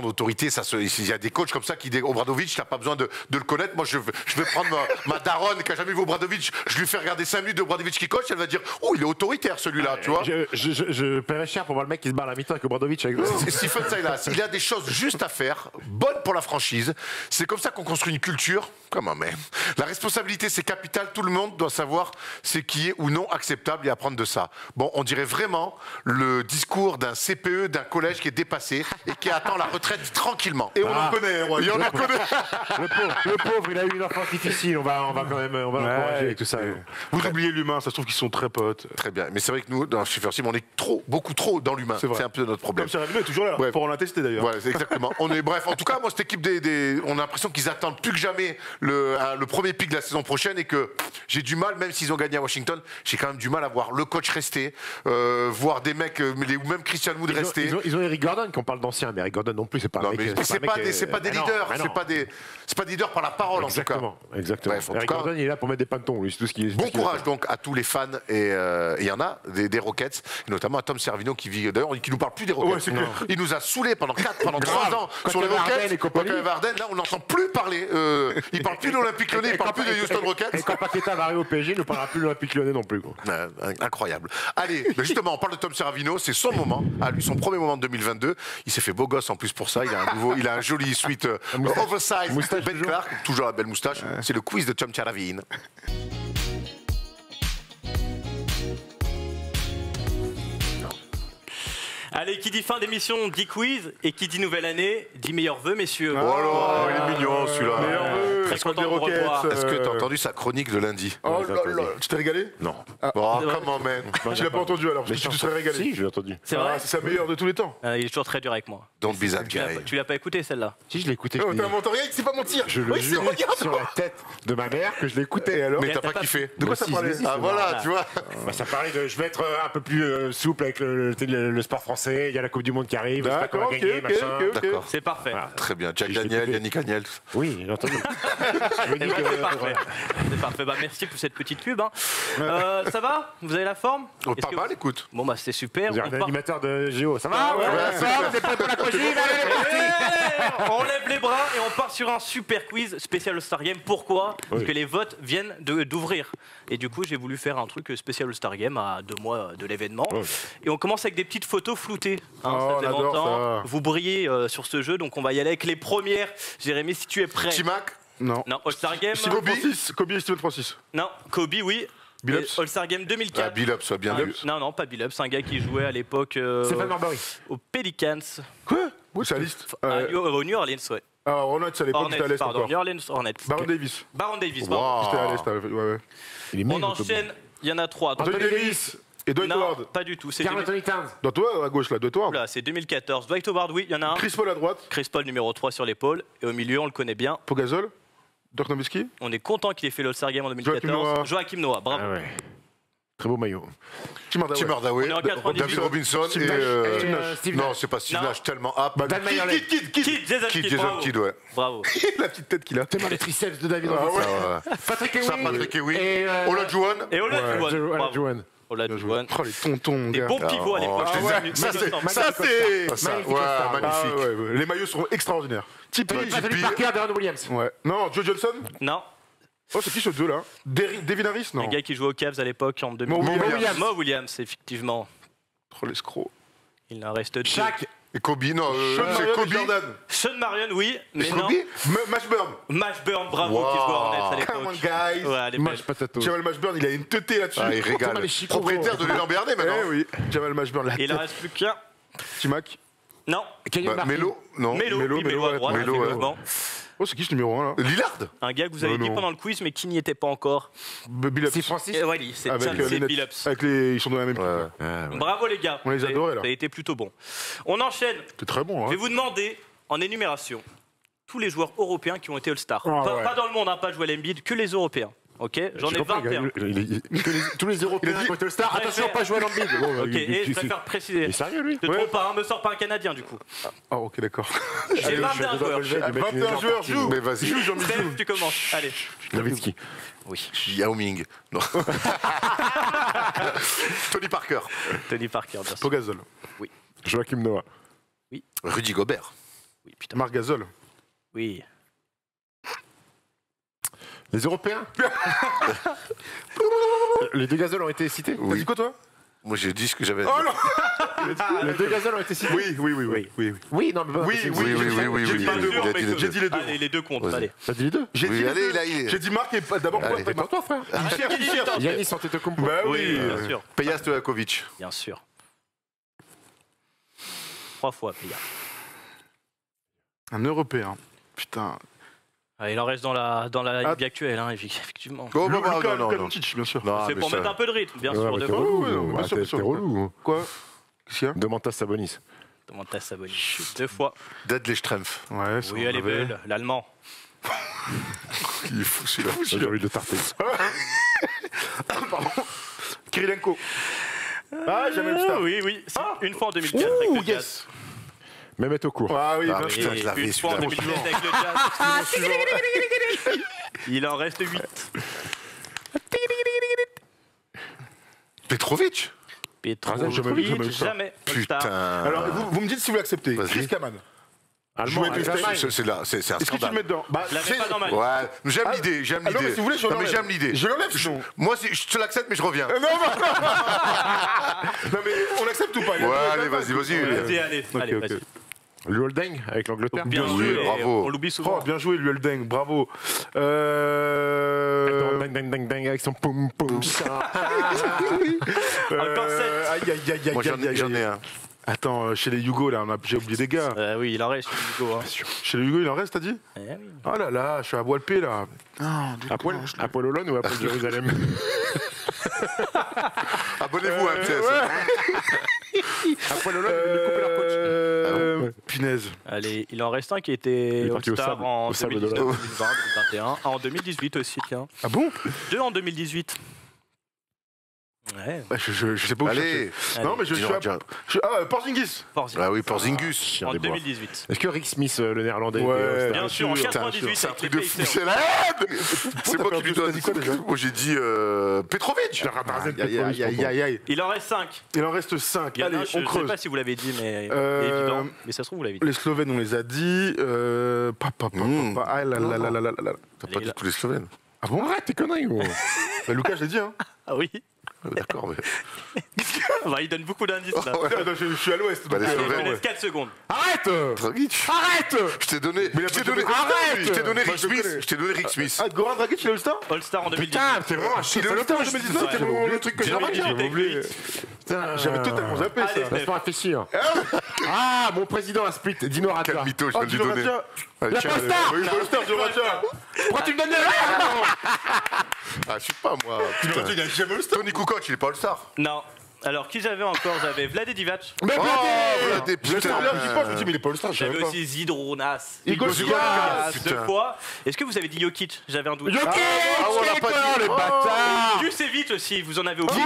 autorité. Il y a des coachs comme ça qui, Obradovic, t'as pas besoin de le connaître. Moi, je vais prendre ma daronne qui a jamais vu Obradovic, je lui fais regarder 5 minutes de Obradovic qui coach, elle va dire, oh, il est autoritaire celui-là, tu vois. Je paierais cher pour voir le mec qui se barre à la mi-temps avec Obradovic. Stephen Silas, il a des choses juste à faire, bonnes pour la franchise. C'est comme ça qu'on construit une culture. Comment même? La responsabilité, c'est capital. Tout le monde doit savoir ce qui est ou non acceptable et apprendre de ça. Bon, on dirait vraiment le discours d'un CPE d'un collège qui est dépassé et qui attend la retraite tranquillement. Et on en connaît, Et on en connaît. Le pauvre, il a eu une enfance difficile. On va quand même l'encourager avec tout ça. Vous oubliez l'humain, ça se trouve qu'ils sont très potes. Très bien. Mais c'est vrai que nous, dans Super Sim, on est beaucoup trop dans l'humain. C'est un peu notre problème. Comme Sergio est toujours là. Ouais. Pour en attester d'ailleurs. Ouais, c'est exactement. Bref, en tout cas, moi, cette équipe on a l'impression qu'ils attendent plus que jamais le premier pic de la saison prochaine et que j'ai du mal, même s'ils ont gagné à Washington, j'ai quand même du mal à voir le coach rester, voir des mecs, ou même Christian Wood rester. Ils ont Eric Gordon, qu'on parle d'ancien, mais Eric Gordon non plus, c'est pas un mec. C'est pas des leaders, c'est pas des leaders par la parole en tout cas. Exactement. Bref, Eric Gordon, il est là pour mettre des pantons, lui, c'est tout ce qui. Bon courage donc à tous les fans et il y en a des Rockets, et notamment à Tom Servino qui vit d'ailleurs, qui nous parle plus des Rockets. Ouais, il nous a saoulés pendant 3 ans sur les Rockets. Quand il y avait Harden, là on n'entend plus parler. Il parle plus de l'Olympique Lyonnais, il parle plus de Houston Rockets. Et quand Paqueta va arriver au PSG, il ne parlera plus de l'Olympique Lyonnais non plus. Incroyable. Allez, justement, on parle de Tom Servino, c'est son moment, à lui, son premier moment de 2022. Il s'est fait beau gosse en plus pour ça. Il a un joli suite oversize. Ben Clark, toujours la belle moustache. C'est le quiz de Tom Servino. Allez, qui dit fin d'émission dit quiz, et qui dit nouvelle année dit meilleurs vœux, messieurs. Oh là, il est mignon celui-là. Très content de vous revoir. Est-ce que t'as entendu sa chronique de lundi? Oh là là, tu t'es régalé? Non. Oh, comment man? Tu l'as pas entendu alors, parce que tu te serais régalé. Si, je l'ai entendu. C'est vrai? C'est sa meilleure de tous les temps. Il est toujours très dur avec moi. Don't be that guy. Tu l'as pas écouté celle-là? Si, je l'ai écouté. T'as inventé rien, c'est pas mentir. Je le jure sur la tête de ma mère que je l'ai écouté. Alors, mais t'as pas kiffé? De quoi ça parlait? Ah voilà, tu vois. Ça parlait de je vais être un peu plus souple avec le sport français. Il y a la Coupe du Monde qui arrive. D'accord, ok. D'accord. C'est parfait. Très bien. Jack Daniel, Yannick Agnel. Oui, j'ai entendu. C'est parfait. C'est parfait. Bah, merci pour cette petite pub. Ça va? Vous avez la forme? Pas mal, écoute. Bon bah c'est super. Vous êtes l'animateur de Géo. Ça va? On lève les bras et on part sur un super quiz spécial All-Star Game. Pourquoi? Parce que les votes viennent d'ouvrir. Et du coup, j'ai voulu faire un truc spécial All-Star Game à 2 mois de l'événement. Et on commence avec des petites photos floutées. Ça fait longtemps. Vous brillez sur ce jeu, donc on va y aller avec les premières. Jérémy, si tu es prêt. T-Mac? Non. Non, All-Star Game. Kobe et Steven Francis. Non, Kobe, oui. Billups. All-Star Game 2004. Ah, Billups, bien vu. Non, pas Billups. C'est un gars qui jouait à l'époque Stéphane Marbury. aux Pelicans. Quoi? Où c'est la liste? Au New Orleans, ouais. Ah, Hornets à l'époque, c'était à l'Est encore. New Orleans, Hornets. Baron Davis. Baron Davis, Wow. pardon. C'était à l'Est, ouais. Il est On maigre, enchaîne, il y en a 3. Anthony Davis et Dwight Non, Howard. pas du tout. C'est Carl Anthony Towns. Dans toi, à gauche, là, Dwight Howard. Là, c'est 2014. Dwight Howard, oui, il y en a un. Chris Paul à droite. Chris Paul, numéro 3 sur l'épaule. Et au milieu, on le connaît bien. Pogazol. Dirk Nowitzki. On est content qu'il ait fait l'All-Star Game en 2014. Joachim Noah, bravo. Ah ouais. Très beau maillot. Tim Hardaway, On est en 98. David Robinson Steve et. Nash. Steve Nash. Steve non, Nash. c'est pas Steve Non. Nash, tellement up. Dan Mayerley. Jason Kidd, Jason bravo. Kidd, ouais. Bravo. La petite tête qu'il a. Tellement les triceps de David Robinson. Ah ouais. Patrick Ça, Ewing. Patrick Ewing. Et Olajuwon. Et Olajuwon. Bravo. Olajuwon. Olajuwon. Oh, les tontons, mon Des gars. bons pivots à l'époque. Ah ouais, ça, c'est. Ça, c'est. Ça, Magnifique ouais, All-Star. Ah, magnifique. ouais. Les maillots seront extraordinaires. Tipeee, Anthony JP. Parker, Deron Williams. Ouais. Non, Joe Johnson. Non, Oh, c'est qui ce deux là Devin Harris. Non. un gars qui jouait aux Cavs à l'époque en 2000. Mo Williams. Mo Williams, effectivement. Oh, l'escroc. Il en reste deux. Shaq. Et Kobe, non, Sean c'est Marion et Kobe. Jordan. Sean Marion, oui, mais non. Kobe Mashburn. Mashburn, bravo, Wow. qui jouait en Nets à Come on, l'époque. guys. Ouais, elle est belle. Match Patato. Jamal Mashburn, il a une teuté là-dessus. Ah, il régale. Thomas les Chicago. Propriétaire de l'élan Bernet Eh maintenant. oui, Jamal Mashburn, la Il en tête. reste plus qu'un. T-Mac. Non, Kenyon Bah, Martin. Melo, non. Mélo à droite, Melo, ouais. effectivement. Oh, c'est qui ce numéro 1 là Lillard. Un gars que vous avez dit non. pendant le quiz, mais qui n'y était pas encore. Billups. C'est Francis. Ouais, c'est Avec Chauncey les Billups. Avec les. Ils sont dans la même équipe. Ouais. là. Bravo les gars. On les adorait, là. Ça a été plutôt bon. On enchaîne. C'est très bon, Je hein. vais vous demander, en énumération, tous les joueurs européens qui ont été All-Star. Ah, Pas, ouais. pas dans le monde, hein, pas Joel Embiid, que les Européens. Ok, j'en ai 21. Tous les Européens qui ont été All-Star. Attention, pas jouer à l'Embiid. Ok, et je préfère Il préciser. est sérieux, lui Je te trompe pas, hein, me sors pas un Canadien du coup. Ah, ok, d'accord. J'ai 21 joueurs. 21 joueurs, joue. Mais vas-y. Joue, Jean-Michel. Steph, tu commences. Allez. Nowitzki. Oui. Yao Ming. Non. Tony Parker. Tony Parker, bien sûr. Pogazol. Joachim Noah. Rudy Gobert. Oui, putain. Marc Gasol. Oui. Les Européens. Les deux Gasol ont été cités. T'as dit quoi, toi Moi, j'ai dit ce que j'avais à Oh dire. non Les deux Gasol ont été cités. Oui. Oui, non, mais Oui, c'est- oui, oui, j'ai dit oui, les deux. il a dit les deux. J'ai dit les deux. Allez, les deux comptes. Vas-y. Allez. T'as dit les deux. J'ai Oui, dit les allez, deux. là, il J'ai dit Marc et d'abord Allez. pourquoi Pour toi, frère. Il cherche. Yannis Antetokounmpo. Bah Oui, oui. bien sûr. Peja Stojakovic. Bien sûr. 3 fois, Pia. Un Européen. Putain. Il en reste dans la ligue actuelle, hein, effectivement. Oh, bah, Luka non, non. Doncic, bien sûr. Non, C'est mais pour ça- mettre un peu de rythme, bien Ouais, sûr. mais De t'es fois. relou. bien Ah, sûr, bien t'es sûr. relou. Quoi Qu'est-ce qu'il y a Demantas Sabonis. Demantas Sabonis. 2 fois. Deadly Strength. Ouais, ça, Oui, on elle est avait. belle. L'allemand. Il est fou celui-là. J'ai envie de tarter. Kirilenko. Ah, jamais le star. Oui, oui. Si, une fois en 2004 avec le Jazz. Mehmet Okur. Ah oui, Ah, bien putain, sûr. je l'avais, Une fois en celui-là. 2007 avec le Jazz. Il en reste 8. Petrovic. Jamais vu, Petrovic, jamais. All-Star. Putain. Alors, vous me dites si vous l'acceptez. Vas-y. Chris Kaman. Allemand. Jouer avec les Allemagne. C'est là, c'est un Est-ce que tu le scandale. mets dedans Bah, Je l'avais c'est- pas dans ma liste. Ouais, j'aime l'idée, j'aime Ah non, mais l'idée. si vous voulez, je Non, mais l'enlève. j'aime l'idée. Je l'enlève, sinon. Moi, je te l'accepte, mais je reviens. Non, mais on accepte ou pas Ouais, allez, vas-y, vas-y. Vas-y, allez, allez, ok. vas-y. Luoldeng avec l'Angleterre. Bien Oui, sûr, et bravo. on l'oublie souvent. Oh, bien joué, Lueldeng, bravo. Dang, dang, dang, dang, avec son poum poum. Encore 7. Aïe, aïe, aïe, aïe, Moi, aïe, j'en ai aïe. un. Attends, chez les Yougos, là, j'ai oublié des gars. Oui, il en reste, Hugo. Hein. Chez les Yougos, il en reste, t'as dit Eh oui. Oh là là, je suis à bois le P, là. Apoel Olon ou Apoel Jérusalem. Abonnez-vous à MCS. Apoel Olon, le couper leur coach. Punaise. Allez, il en reste un qui était Il est parti au All-Star sable- en au sable 2019, d'Olonne. 2020, 2021. Ah, en 2018 aussi, tiens. Ah bon 2 en 2018. Ouais. Bah, je sais pas où Allez. chercher. Non, mais je suis Dis-nous, à... tiens. Porzingis. Porzingis. Ah oui, Porzingis. En des bois. 2018. Est-ce que Rick Smith, le néerlandais, Ouais. était All-Star Bien sûr, en sûr, 98 C'est un avec truc les de fou. Pacers. C'est la haine. C'est moi qui lui T'as donne. dit quoi, déjà Moi, j'ai dit Petrovic. Aïe, aïe, aïe, aïe. Il en reste 5. Il en reste 5. Il y en a Allez, un, on je ne sais creuse. pas si vous l'avez dit, mais il est Euh, évident. Mais ça se trouve, vous l'avez dit. Les Slovènes, on les a dit. Ah là là là là là là. T'as pas dit tous les Slovènes. Ah bon Arrête tes conneries, gros. Bah, Lucas, je l'ai dit, hein. Ah oui. D'accord, mais. Bah, il donne beaucoup d'indices là. Attends, je suis à l'ouest. Bah, les donc, Allez, il Slovènes, vous laisse 4 secondes. Arrête Dragic. Arrête Je t'ai donné. Mais il a Je t'ai pas donné. joué comme ça, lui. Je t'ai donné Moi, Rick je le Smith. connais. Je t'ai donné Rick Smith. Ah, Goran Dragic, il est All-Star All-Star en 2018. Putain, c'est vraiment un chien. Il est All-Star en 2019, c'est le truc que j'ai remarqué. 2018 avec le hit. J'avais totalement zappé Allez, ça. Laisse-moi réfléchir. Ah, mon président a split. Dino Radja. Quel mytho, je Oh, viens de lui Dino donner. Radja. Allez, La tiens, All-Star. allez. Oui, All-Star, Dino Radja. Pourquoi tu me donnes Ah, je suis pas moi. Putain. Il a jamais All-Star. Tony Kukoc, il est pas All-Star. Non. Alors, qui j'avais encore? J'avais Vlade Divac. Mais Oh, Vlade, des je sais putains. bien, je dis pas, je me dis, mais il est pas All-Star, je savais J'avais pas. aussi Zidrounas. Igor Zidrounas, deux putain. fois. Est-ce que vous avez dit Jokic? J'avais un doute. Jokic, on l'a pas dit. les bâtards. Vucevic aussi, vous en avez oublié.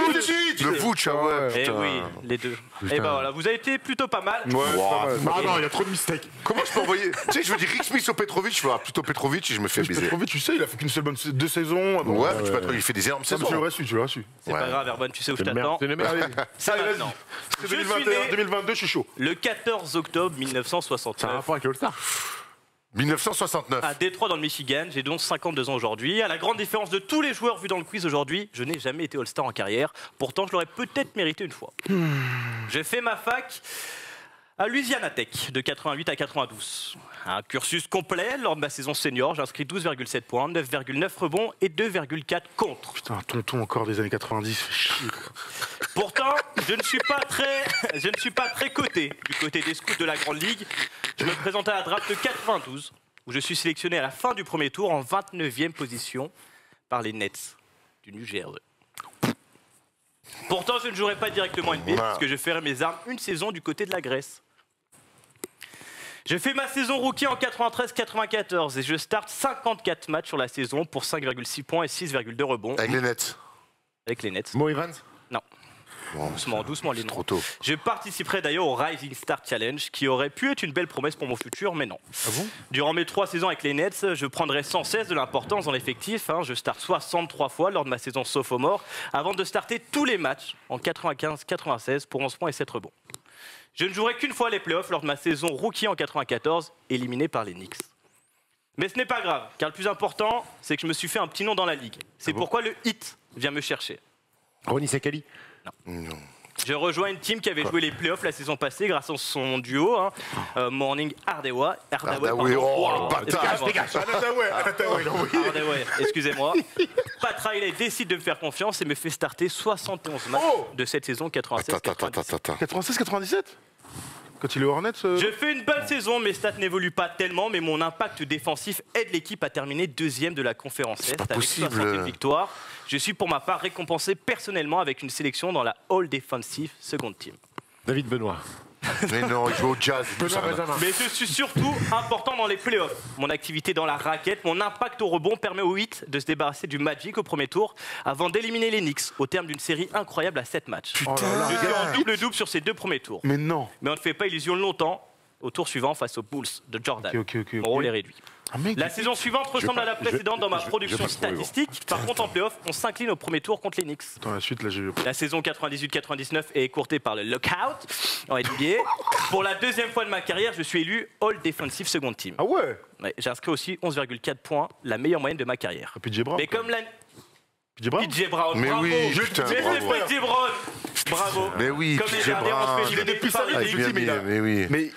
Le Vooch, ah ouais, Eh putain. oui, les deux. Et ben voilà, vous avez été plutôt pas mal. Ouais, c'est pas mal. Ah non, il y a trop de mistakes. Comment je peux envoyer? Tu sais, je veux dire Rick Smith au Petrovic, je fais plutôt Petrovic et je me fais baiser. Petrovic, tu sais, il a fait qu'une seule bonne 2 saisons. Avant. Ouais, mais tu peux il fait des énormes Ça, tu saisons. l'aurais su, tu l'aurais su. C'est pas grave, Erwan, tu sais où je C'est le meilleur, t'attends. c'est le meilleur. Allez, C'est allez, maintenant. vas-y. Je suis 2021, né 2022, je suis chaud. le 14 octobre Ça a un 1969 rapport avec All-Star. 1969. à Détroit dans le Michigan. J'ai donc 52 ans aujourd'hui. À la grande différence de tous les joueurs vus dans le quiz aujourd'hui, je n'ai jamais été All-Star en carrière. Pourtant, je l'aurais peut-être mérité une fois. J'ai fait ma fac à Louisiana Tech de 88 à 92. Un cursus complet lors de ma saison senior. J'ai inscrit 12,7 points, 9,9 rebonds et 2,4 contre. Putain, tonton encore des années 90, fait chier. Pourtant, je ne suis pas très coté du côté des scouts de la Grande Ligue. Je me présente à la draft de 92, où je suis sélectionné à la fin du premier tour en 29e position par les Nets du New Jersey. Pourtant, je ne jouerai pas directement NBA, parce que je ferai mes armes une saison du côté de la Grèce. J'ai fait ma saison rookie en 93-94 et je starte 54 matchs sur la saison pour 5,6 points et 6,2 rebonds Avec les Nets. avec les Nets. Mo Evans. Non. Doucement, les noms. Trop tôt. Je participerai d'ailleurs au Rising Star Challenge, qui aurait pu être une belle promesse pour mon futur, mais non. Durant mes 3 saisons avec les Nets, je prendrai sans cesse de l'importance dans l'effectif. Je starte 63 fois lors de ma saison sophomore, avant de starter tous les matchs en 95-96 pour 11 points et 7 rebonds. Je ne jouerai qu'une fois les playoffs lors de ma saison rookie en 94, éliminé par les Knicks. Mais ce n'est pas grave, car le plus important, c'est que je me suis fait un petit nom dans la ligue. C'est pourquoi le Heat vient me chercher. Ronnie Sakali. Je rejoins une team qui avait joué les playoffs la saison passée grâce à son duo, Morning Hardaway. Hardaway, oh, le bâtard. Hardaway, excusez-moi. Pat Riley décide de me faire confiance et me fait starter 71 matchs de cette saison 96-97. Attends. 96-97 Quand il est au Hornets Je fais une bonne saison, mes stats n'évoluent pas tellement, mais mon impact défensif aide l'équipe à terminer 2e de la conférence Est pas avec possible. 61 victoires. Je suis pour ma part récompensé personnellement avec une sélection dans la All Defensive Second Team. David Benoît. Mais non, il joue au jazz. et tout ça. Mais je suis surtout important dans les playoffs. Mon activité dans la raquette, mon impact au rebond permet aux Heat de se débarrasser du Magic au premier tour avant d'éliminer les Knicks au terme d'une série incroyable à 7 matchs. Je suis en double-double sur ces 2 premiers tours. Mais non. Mais on ne fait pas illusion longtemps. Au tour suivant, face aux Bulls de Jordan. Ok. Mon rôle est réduit. Ah, mec, La saison suivante ressemble à la précédente dans ma production statistique. Par contre, en playoff, on s'incline au premier tour contre les Knicks. Attends, la suite, là, j'ai... La saison 98-99 est écourtée par le lockout en NBA. Pour la 2e fois de ma carrière, je suis élu All Defensive Second Team. Ah ouais. Ouais, j'ai inscrit aussi 11,4 points, la meilleure moyenne de ma carrière. PJ Brown. Mais comme la... PJ Brown. PJ Brown, Mais bravo. oui, putain, Mais bravo. c'est PJ Brown. Bravo. Mais oui, Comme les PJ derniers, on se Brown. fait éliminer Depuis par ça, les Ah, Knicks. bien dit, mais oui. Mais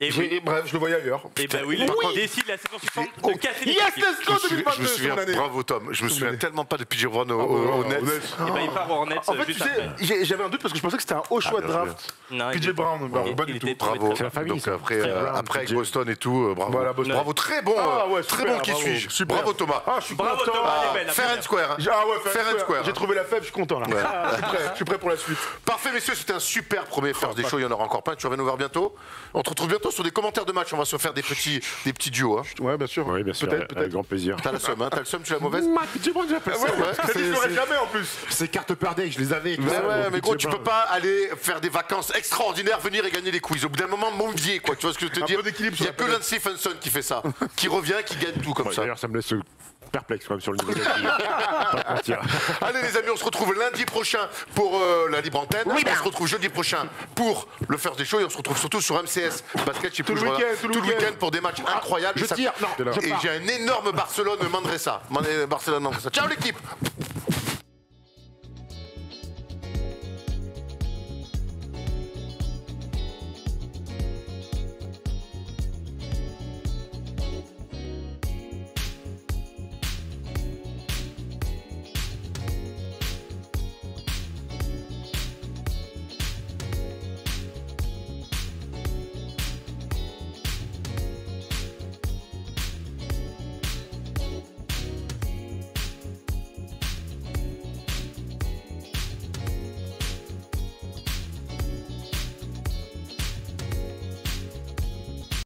Et oui. bref, je le voyais ailleurs. Et ben oui, il décide la saison suivante de casser les Yes, équipes. let's go Je me 2022, souviens, son année. bravo Tom, je me souviens tellement pas de PJ Brown au Au Nets. Nets. Et ben il part au Hornets En fait, tu juste sais, après. j'avais un doute parce que je pensais que c'était un haut choix de bien draft. Non, PJ il- Brown, bah, il- pas il du tout. était très, Bravo. très la famille, Donc ça. après, Très bien, après avec PJ. Boston et tout, bravo. Voilà, Boston. Bravo, très bon, Ah ouais, très super, bon qui bravo. suis-je. Super. Bravo Thomas. Ah, je suis Bravo, content. Thomas, elle est belle, la Fair and première. square. Ah ouais, Fair and square. J'ai trouvé la fève, je suis content là. Ah, je suis prêt pour la suite. Parfait messieurs, c'était un super premier First des shows, il y en aura encore plein, tu reviens nous voir bientôt. On te retrouve bientôt sur des commentaires de match, on va se faire des petits duos. Hein. Ouais, bien sûr. Oui, bien sûr, Peut-être, avec grand plaisir. T'as le seum, hein, t'as le seum, tu l'as mauvaise. PJ Brown, j'appelle ça. Ouais, Ça ne ferait jamais en plus. C'est carte per day, je les avais. tout Mais ça, ouais, donc mais gros, PJ tu peux Brown. pas aller faire des vacances extraordinaires, venir et gagner des quiz. Au bout d'un moment, Mondier, quoi. Tu vois ce que je veux te Un dire peu d'équilibre Il y sur a la que planète. Lance Stephenson qui fait ça, qui revient, qui gagne tout comme ça. D'ailleurs, ça me laisse perplexe quand même sur le niveau de la ligue. Pas te mentir. Allez les amis, on se retrouve lundi prochain pour la libre antenne. On se retrouve jeudi prochain pour le First des shows et on se retrouve surtout sur MCS Basket. Je sais plus, le je regarde. week-end, tout le Tout le week-end. week-end pour des matchs incroyables. Je Ça- tire, non, je Et pars. j'ai un énorme Barcelone Mandresa. Barcelone Mandresa. Ciao l'équipe.